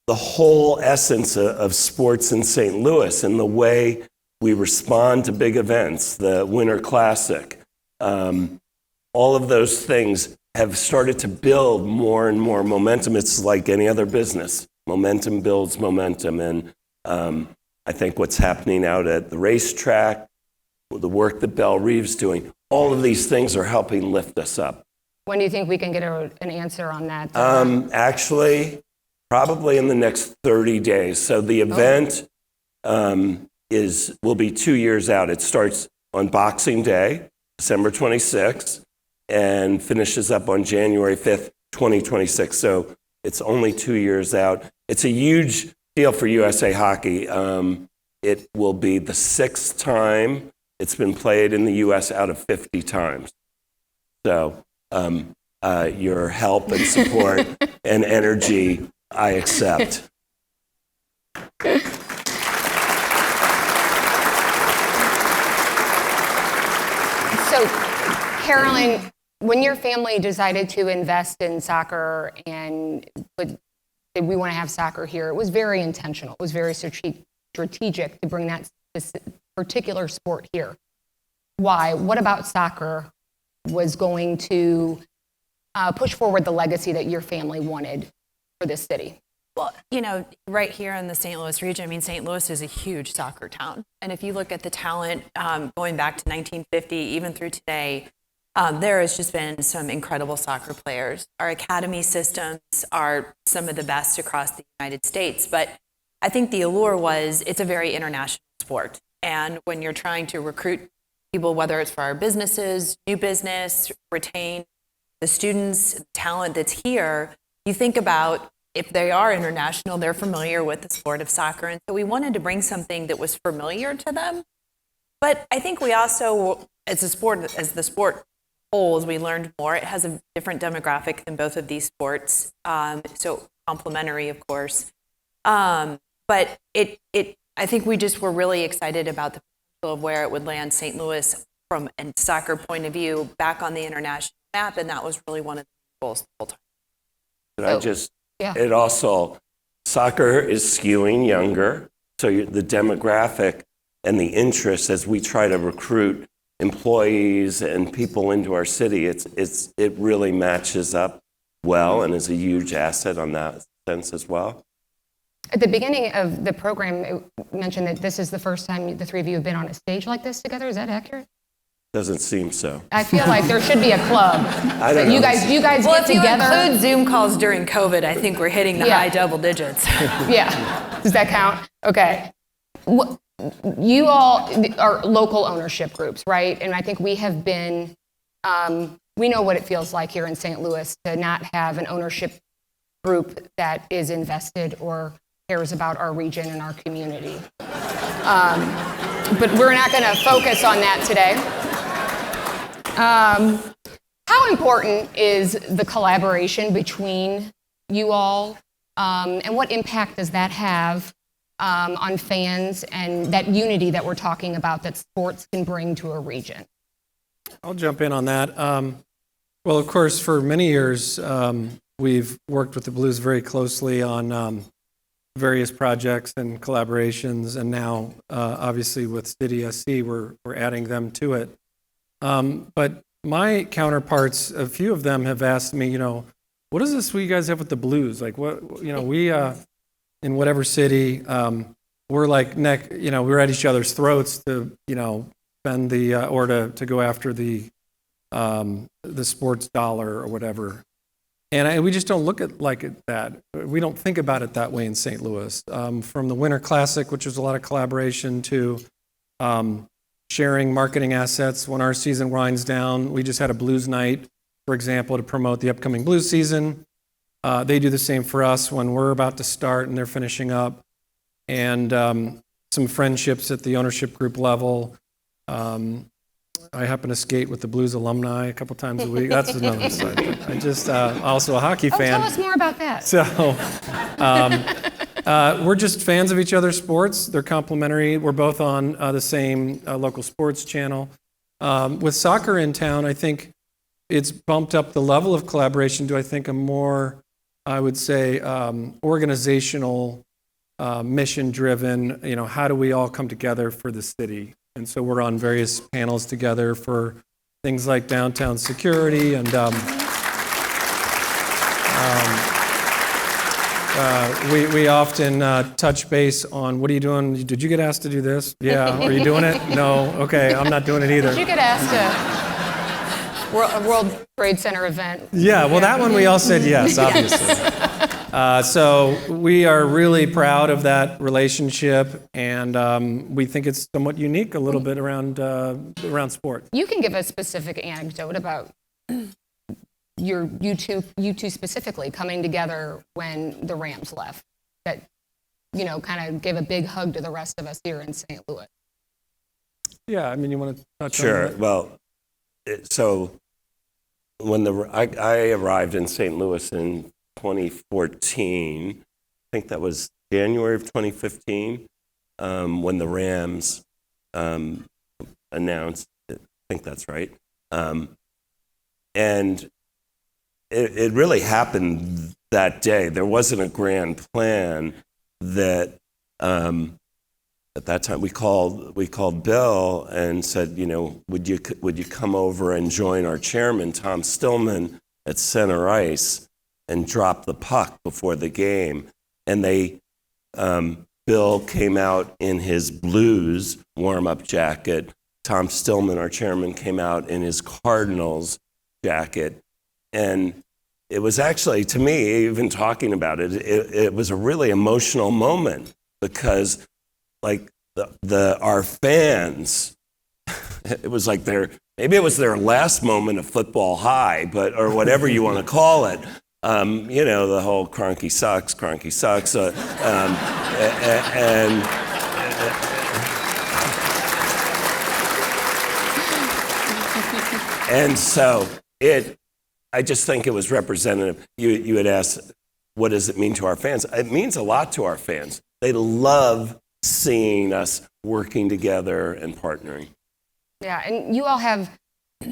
the whole essence of sports in St. Louis and the way we respond to big events, the Winter Classic, all of those things have started to build more and more momentum. It's like any other business. Momentum builds momentum. And I think what's happening out at the racetrack, the work that Belle Reeve's doing, all of these things are helping lift us up. When do you think we can get an answer on that? Actually, probably in the next 30 days. So the event will be 2 years out. It starts on Boxing Day, December 26th, and finishes up on January 5th, 2026. So it's only 2 years out. It's a huge deal for USA Hockey. It will be the 6th time it's been played in the U.S. out of 50 times. So your help and support and energy, I accept. So, Carolyn, when your family decided to invest in soccer and we want to have soccer here, it was very intentional. It was very strategic to bring that particular sport here. Why? What about soccer was going to push forward the legacy that your family wanted for this city? Well, right here in the St. Louis region, St. Louis is a huge soccer town. And if you look at the talent going back to 1950, even through today, there has just been some incredible soccer players. Our academy systems are some of the best across the United States. But I think the allure was it's a very international sport. And when you're trying to recruit people, whether it's for our businesses, new business, retain the students, talent that's here. You think about if they are international, they're familiar with the sport of soccer. And so we wanted to bring something that was familiar to them. But I think we also, as the sport holds, we learned more. It has a different demographic than both of these sports. So complementary, of course. But I think we just were really excited about the potential of where it would land St. Louis from a soccer point of view back on the international map. And that was really one of the goals the whole time. It also, soccer is skewing younger, so the demographic and the interest as we try to recruit employees and people into our city, it really matches up well and is a huge asset on that sense as well. At the beginning of the program, it mentioned that this is the first time the three of you have been on a stage like this together. Is that accurate? Doesn't seem so. I feel like there should be a club. I don't know. You guys Well, get if you together. include Zoom calls during COVID, I think we're hitting the high double digits. Yeah. Does that count? Okay. You all are local ownership groups, right? And I think we have been, we know what it feels like here in St. Louis to not have an ownership group that is invested or cares about our region and our community. But we're not going to focus on that today. How important is the collaboration between you all, and what impact does that have on fans and that unity that we're talking about that sports can bring to a region? I'll jump in on that. Well, of course, for many years, we've worked with the Blues very closely on various projects and collaborations, and now, obviously, with City SC, we're adding them to it. But my counterparts, a few of them have asked me, what is this you guys have with the Blues? Like, what, we, in whatever city, we're like we're at each other's throats to, spend or to go after the sports dollar or whatever. And we just don't look at that. We don't think about it that way in St. Louis. From the Winter Classic, which was a lot of collaboration, to sharing marketing assets when our season winds down. We just had a Blues night, for example, to promote the upcoming Blues season. They do the same for us when we're about to start and they're finishing up. And some friendships at the ownership group level. I happen to skate with the Blues alumni a couple times a week. That's another side. I just also a hockey fan. Tell us more about that. So we're just fans of each other's sports. They're complementary. We're both on the same local sports channel. With soccer in town, I think it's bumped up the level of collaboration to, I think, a more, I would say, organizational, mission-driven, how do we all come together for the city? And so we're on various panels together for things like downtown security and we often touch base on what are you doing? Did you get asked to do this? Yeah. Are you doing it? No. Okay. I'm not doing it either. Did you get asked to a World Trade Center event? Yeah. Well, that one we all said yes, obviously. So we are really proud of that relationship, and we think it's somewhat unique a little bit around sport. You can give a specific anecdote about you two specifically coming together when the Rams left, that kind of gave a big hug to the rest of us here in St. Louis. Yeah, I mean, you want to touch on Sure. that? Well, so when I arrived in St. Louis in 2014, I think that was January of 2015, when the Rams announced, I think that's right. And it really happened that day. There wasn't a grand plan that at that time we called Bill and said, would you come over and join our chairman, Tom Stillman, at center ice and drop the puck before the game? And Bill came out in his Blues warm-up jacket. Tom Stillman, our chairman, came out in his Cardinals jacket. And it was actually, to me, even talking about it, it was a really emotional moment because, like, our fans it was like maybe it was their last moment of football high, or whatever you want to call it. The whole Kroenke sucks. And so I just think it was representative. You had asked, what does it mean to our fans? It means a lot to our fans. They love seeing us working together and partnering. Yeah, and you all have,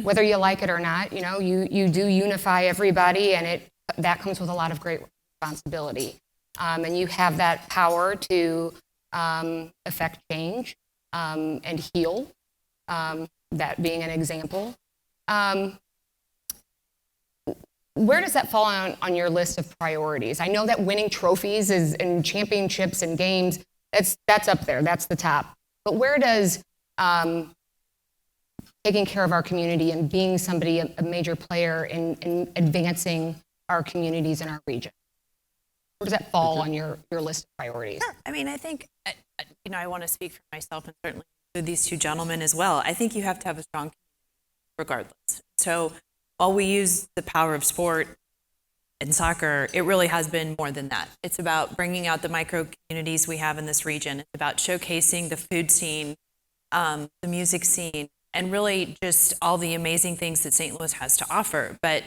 whether you like it or not, you do unify everybody, and that comes with a lot of great responsibility. And you have that power to affect change and heal, that being an example. Where does that fall on your list of priorities? I know that winning trophies and championships and games, that's up there, that's the top. But where does taking care of our community and being a major player in advancing our communities in our region, where does that fall on your list of priorities? Sure. I mean, I think, I want to speak for myself and certainly for these two gentlemen as well. I think you have to have a strong community regardless. So while we use the power of sport and soccer, it really has been more than that. It's about bringing out the micro communities we have in this region. It's about showcasing the food scene, the music scene, and really just all the amazing things that St. Louis has to offer. But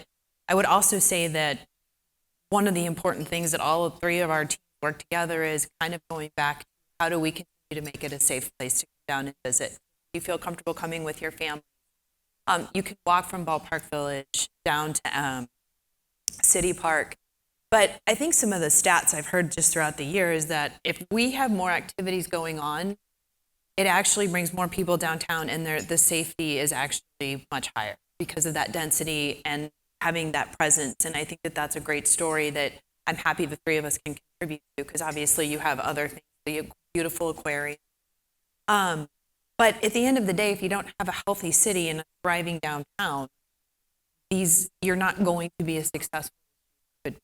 I would also say that one of the important things that all three of our teams work together is kind of going back to how do we continue to make it a safe place to come down and visit. You feel comfortable coming with your family. You can walk from Ballpark Village down to City Park. But I think some of the stats I've heard just throughout the year is that if we have more activities going on, it actually brings more people downtown, and the safety is actually much higher because of that density and having that presence. And I think that that's a great story that I'm happy the three of us can contribute to, because obviously you have other things, the beautiful aquarium. But at the end of the day, if you don't have a healthy city and a thriving downtown, you're not going to be as successful. But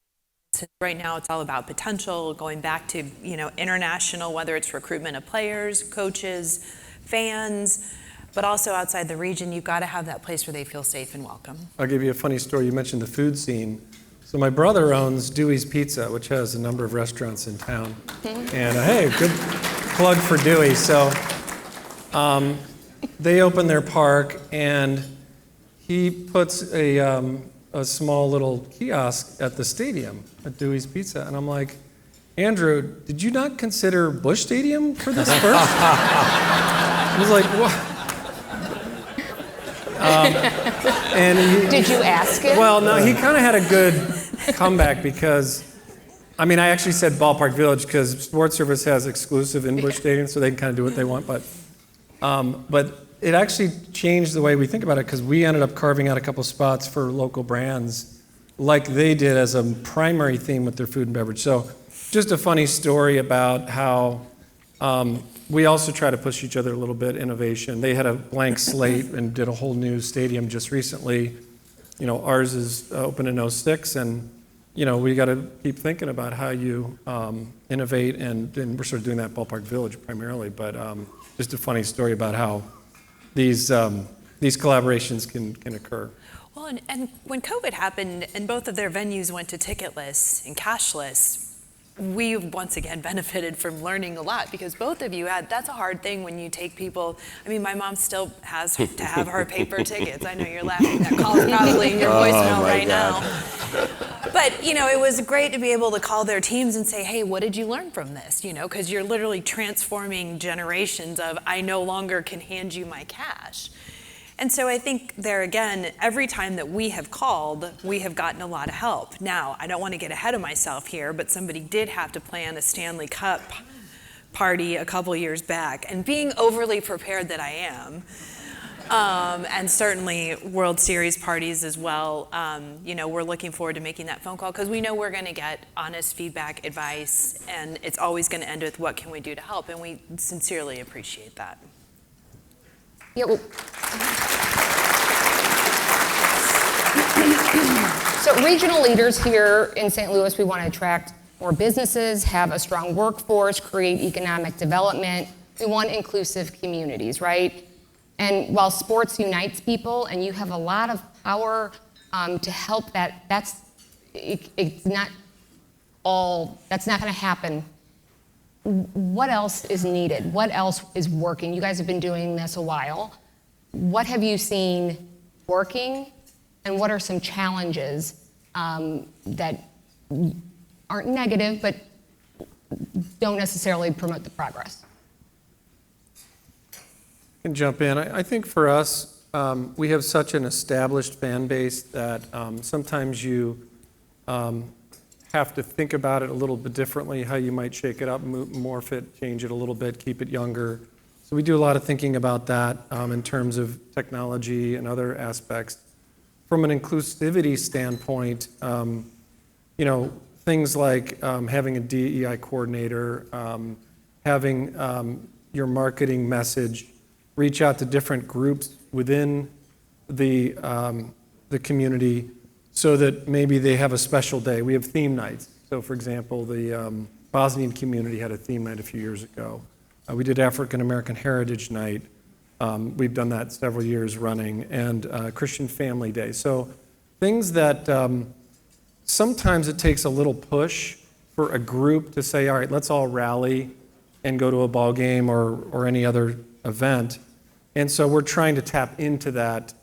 right now, it's all about potential, going back to international, whether it's recruitment of players, coaches, fans, but also outside the region, you've got to have that place where they feel safe and welcome. I'll give you a funny story. You mentioned the food scene. So my brother owns Dewey's Pizza, which has a number of restaurants in town. And hey, good plug for Dewey. So they opened their park, and he puts a small little kiosk at the stadium at Dewey's Pizza. And I'm like, Andrew, did you not consider Busch Stadium for this first? He was like, what? Did you ask him? Well, no, he kind of had a good comeback because, I actually said Ballpark Village because Sports Service has exclusive in Busch Stadium, so they can kind of do what they want. But it actually changed the way we think about it, because we ended up carving out a couple spots for local brands like they did as a primary theme with their food and beverage. So just a funny story about how we also try to push each other a little bit, innovation. They had a blank slate and did a whole new stadium just recently. Ours is open in 06, and we got to keep thinking about how you innovate, and we're sort of doing that at Ballpark Village primarily. But just a funny story about how these collaborations can occur. Well, and when COVID happened and both of their venues went to ticketless and cashless, we once again benefited from learning a lot, because both of you that's a hard thing when you take people. My mom still has to have her paper tickets. I know you're laughing. That call's probably in your voicemail right now. But, it was great to be able to call their teams and say, hey, what did you learn from this? Because you're literally transforming generations of, I no longer can hand you my cash. And so I think there again, every time that we have called, we have gotten a lot of help. Now, I don't want to get ahead of myself here, but somebody did have to plan a Stanley Cup party a couple years back. And being overly prepared that I am, and certainly World Series parties as well, we're looking forward to making that phone call, because we know we're going to get honest feedback, advice, and it's always going to end with what can we do to help, and we sincerely appreciate that. Yeah, well, so regional leaders here in St. Louis, we want to attract more businesses, have a strong workforce, create economic development. We want inclusive communities, right? And while sports unites people and you have a lot of power to help that's not going to happen. What else is needed? What else is working? You guys have been doing this a while. What have you seen working, and what are some challenges that aren't negative but don't necessarily promote the progress? I can jump in. I think for us, we have such an established fan base that sometimes you have to think about it a little bit differently, how you might shake it up, morph it, change it a little bit, keep it younger. So we do a lot of thinking about that in terms of technology and other aspects. From an inclusivity standpoint, things like having a DEI coordinator, having your marketing message reach out to different groups within the community so that maybe they have a special day. We have theme nights. So for example, the Bosnian community had a theme night a few years ago. We did African American Heritage Night. We've done that several years running, and Christian Family Day. So things that sometimes it takes a little push for a group to say, all right, let's all rally and go to a ball game or any other event. And so we're trying to tap into that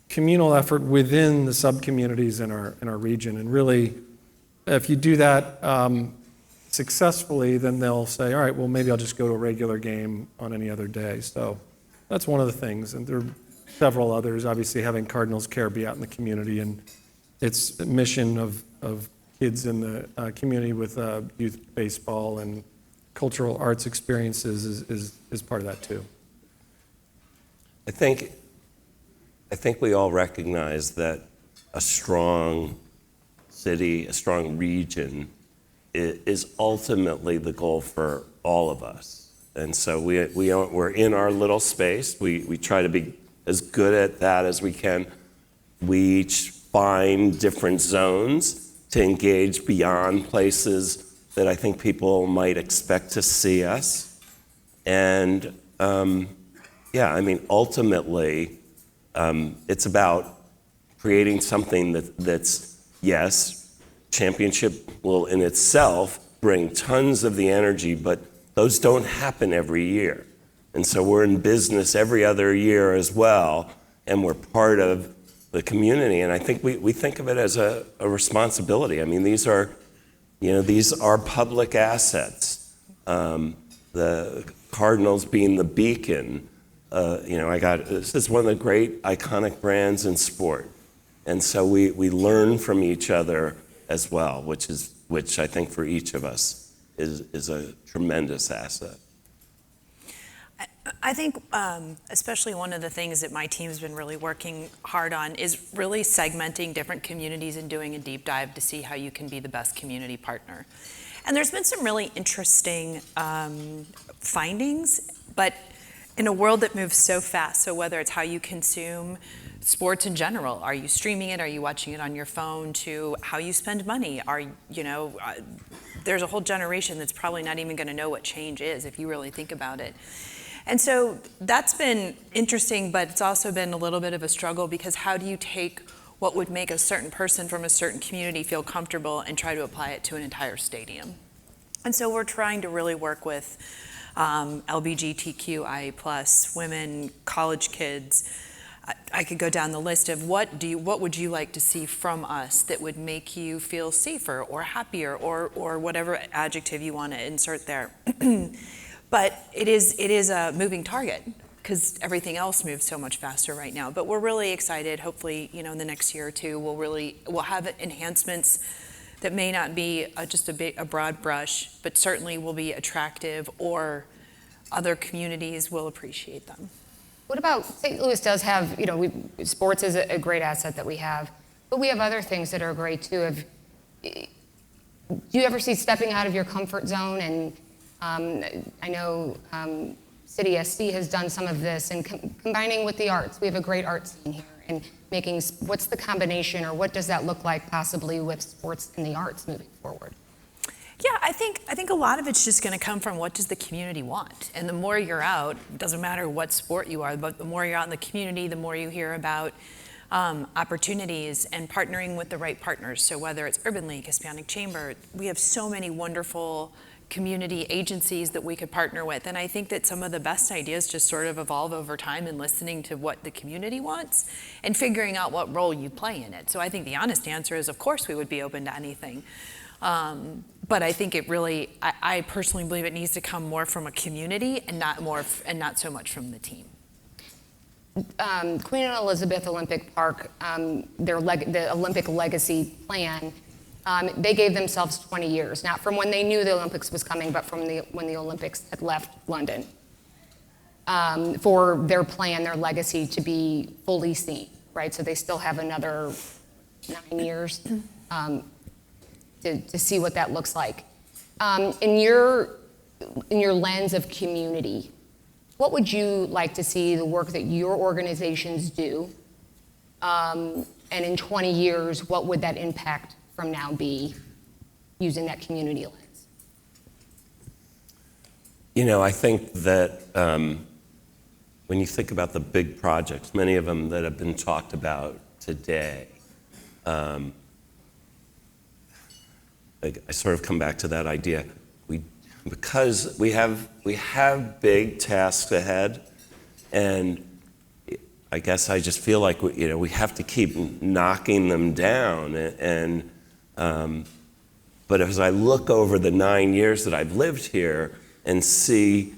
communal effort within the sub-communities in our region. And really, if you do that successfully, then they'll say, all right, well, maybe I'll just go to a regular game on any other day. So that's one of the things. And there are several others, obviously having Cardinals Care be out in the community and its mission of kids in the community with youth baseball and cultural arts experiences is part of that too. I think we all recognize that a strong city, a strong region is ultimately the goal for all of us. And so we're in our little space. We try to be as good at that as we can. We each find different zones to engage beyond places that I think people might expect to see us. And ultimately, it's about creating something that's, yes, championship will in itself bring tons of the energy, but those don't happen every year. And so we're in business every other year as well, and we're part of the community. And I think we think of it as a responsibility. I mean, these are public assets. The Cardinals being the beacon. This is one of the great iconic brands in sport. And so we learn from each other as well, which I think for each of us is a tremendous asset. I think especially one of the things that my team's been really working hard on is really segmenting different communities and doing a deep dive to see how you can be the best community partner. And there's been some really interesting findings, but in a world that moves so fast, so whether it's how you consume sports in general, are you streaming it, are you watching it on your phone, to how you spend money, there's a whole generation that's probably not even gonna know what change is if you really think about it. And so that's been interesting, but it's also been a little bit of a struggle, because how do you take what would make a certain person from a certain community feel comfortable and try to apply it to an entire stadium? And so we're trying to really work with LGBTQIA+, women, college kids. I could go down the list of what would you like to see from us that would make you feel safer or happier or whatever adjective you want to insert there. But it is a moving target, because everything else moves so much faster right now. But we're really excited. Hopefully, in the next year or two, we'll have enhancements that may not be just a broad brush, but certainly will be attractive, or other communities will appreciate them. What about, St. Louis does have, sports is a great asset that we have, but we have other things that are great too. Do you ever see stepping out of your comfort zone? And I know City SC has done some of this, and combining with the arts. We have a great art scene here, and what's the combination, or what does that look like possibly with sports and the arts moving forward? Yeah, I think a lot of it's just going to come from what does the community want, and the more you're out, it doesn't matter what sport you are, but the more you're out in the community, the more you hear about opportunities and partnering with the right partners. So whether it's Urban League, Hispanic Chamber, we have so many wonderful community agencies that we could partner with, and I think that some of the best ideas just sort of evolve over time and listening to what the community wants and figuring out what role you play in it. So I think the honest answer is, of course, we would be open to anything. But I think it really, I personally believe it needs to come more from a community and not so much from the team. Queen Elizabeth Olympic Park, the Olympic legacy plan, they gave themselves 20 years, not from when they knew the Olympics was coming, but from when the Olympics had left London, for their plan, their legacy to be fully seen, right? So they still have another 9 years to see what that looks like. In your lens of community, what would you like to see the work that your organizations do? And in 20 years, what would that impact from now be using that community lens? You know, I think that when you think about the big projects, many of them that have been talked about today, I sort of come back to that idea. Because we have big tasks ahead, and I guess I just feel like we have to keep knocking them down. But as I look over the 9 years that I've lived here and see,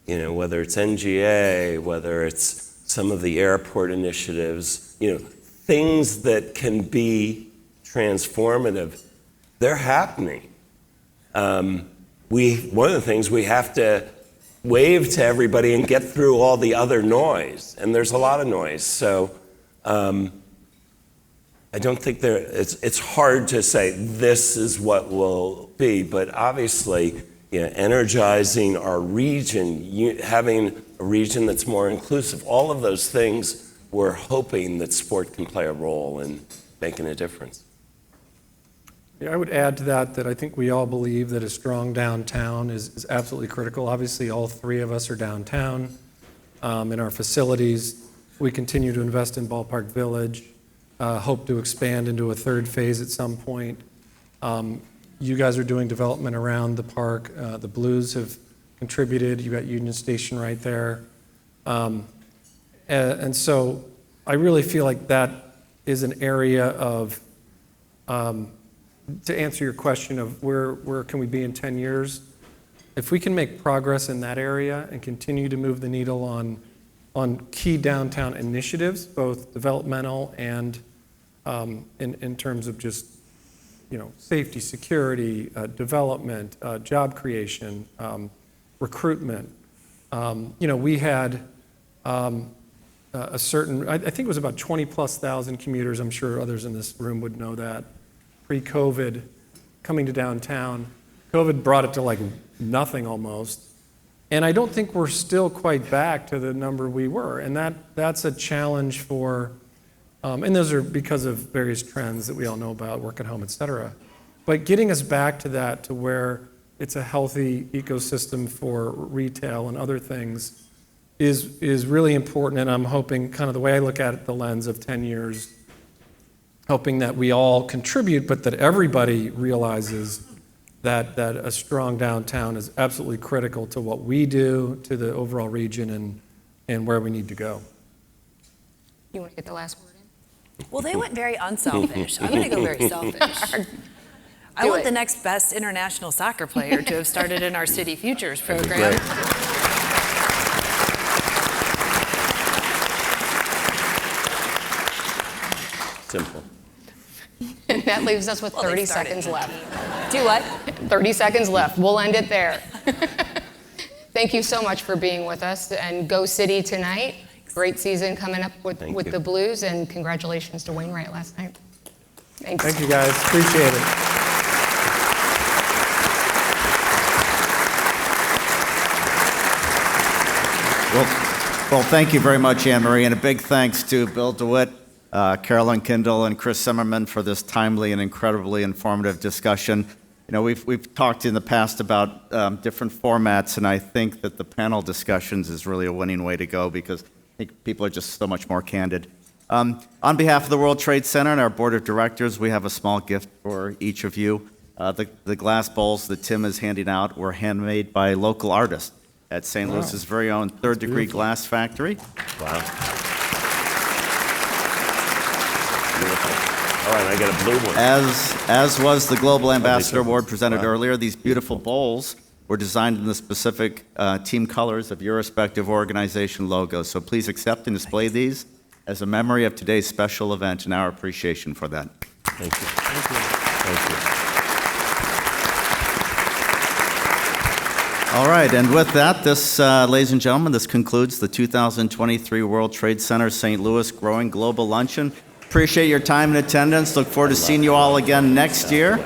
whether it's NGA, whether it's some of the airport initiatives, things that can be transformative, they're happening. One of the things we have to wave to everybody and get through all the other noise, and there's a lot of noise. So I don't think it's hard to say this is what will be, but obviously, energizing our region, having a region that's more inclusive, all of those things, we're hoping that sport can play a role in making a difference. Yeah, I would add to that I think we all believe that a strong downtown is absolutely critical. Obviously, all three of us are downtown in our facilities. We continue to invest in Ballpark Village, hope to expand into a third phase at some point. You guys are doing development around the park. The Blues have contributed. You got Union Station right there. And so I really feel like that is an area of, to answer your question of where can we be in 10 years, if we can make progress in that area and continue to move the needle on key downtown initiatives, both developmental and in terms of just safety, security, development, job creation, recruitment. We had a certain, I think it was about 20,000+ commuters, I'm sure others in this room would know that, pre-COVID, coming to downtown. COVID brought it to like nothing almost. And I don't think we're still quite back to the number we were. And that's a challenge for, and those are because of various trends that we all know about, work at home, et cetera. But getting us back to that, to where it's a healthy ecosystem for retail and other things is really important. And I'm hoping, kind of the way I look at it, the lens of 10 years, hoping that we all contribute, but that everybody realizes that a strong downtown is absolutely critical to what we do, to the overall region, and where we need to go. You want to get the last word in? Well, they went very unselfish. I'm going to go very selfish. I want the next best international soccer player to have started in our City Futures program. Simple. And that leaves us with 30 seconds left. Do what? 30 seconds left. We'll end it there. Thank you so much for being with us, and go City tonight. Great season coming up with the Blues, and congratulations to Wainwright last night. Thanks. Thank you, guys. Appreciate it. Well, thank you very much, Anne Marie, and a big thanks to Bill DeWitt, Carolyn Kindle, and Chris Zimmerman for this timely and incredibly informative discussion. we've talked in the past about different formats, and I think that the panel discussions is really a winning way to go because I think people are just so much more candid. On behalf of the World Trade Center and our board of directors, we have a small gift for each of you. The glass bowls that Tim is handing out were handmade by local artists at St. Louis's very own Third Degree Glass Factory. Wow. Beautiful. All right, I got a blue one. As was the Global Ambassador Award presented earlier, these beautiful bowls were designed in the specific team colors of your respective organization logos. So please accept and display these as a memory of today's special event and our appreciation for that. Thank you. Thank you. Thank you. All right, and with that, this, ladies and gentlemen, this concludes the 2023 World Trade Center St. Louis Growing Global Luncheon. Appreciate your time and attendance. Look forward to seeing you all again next year.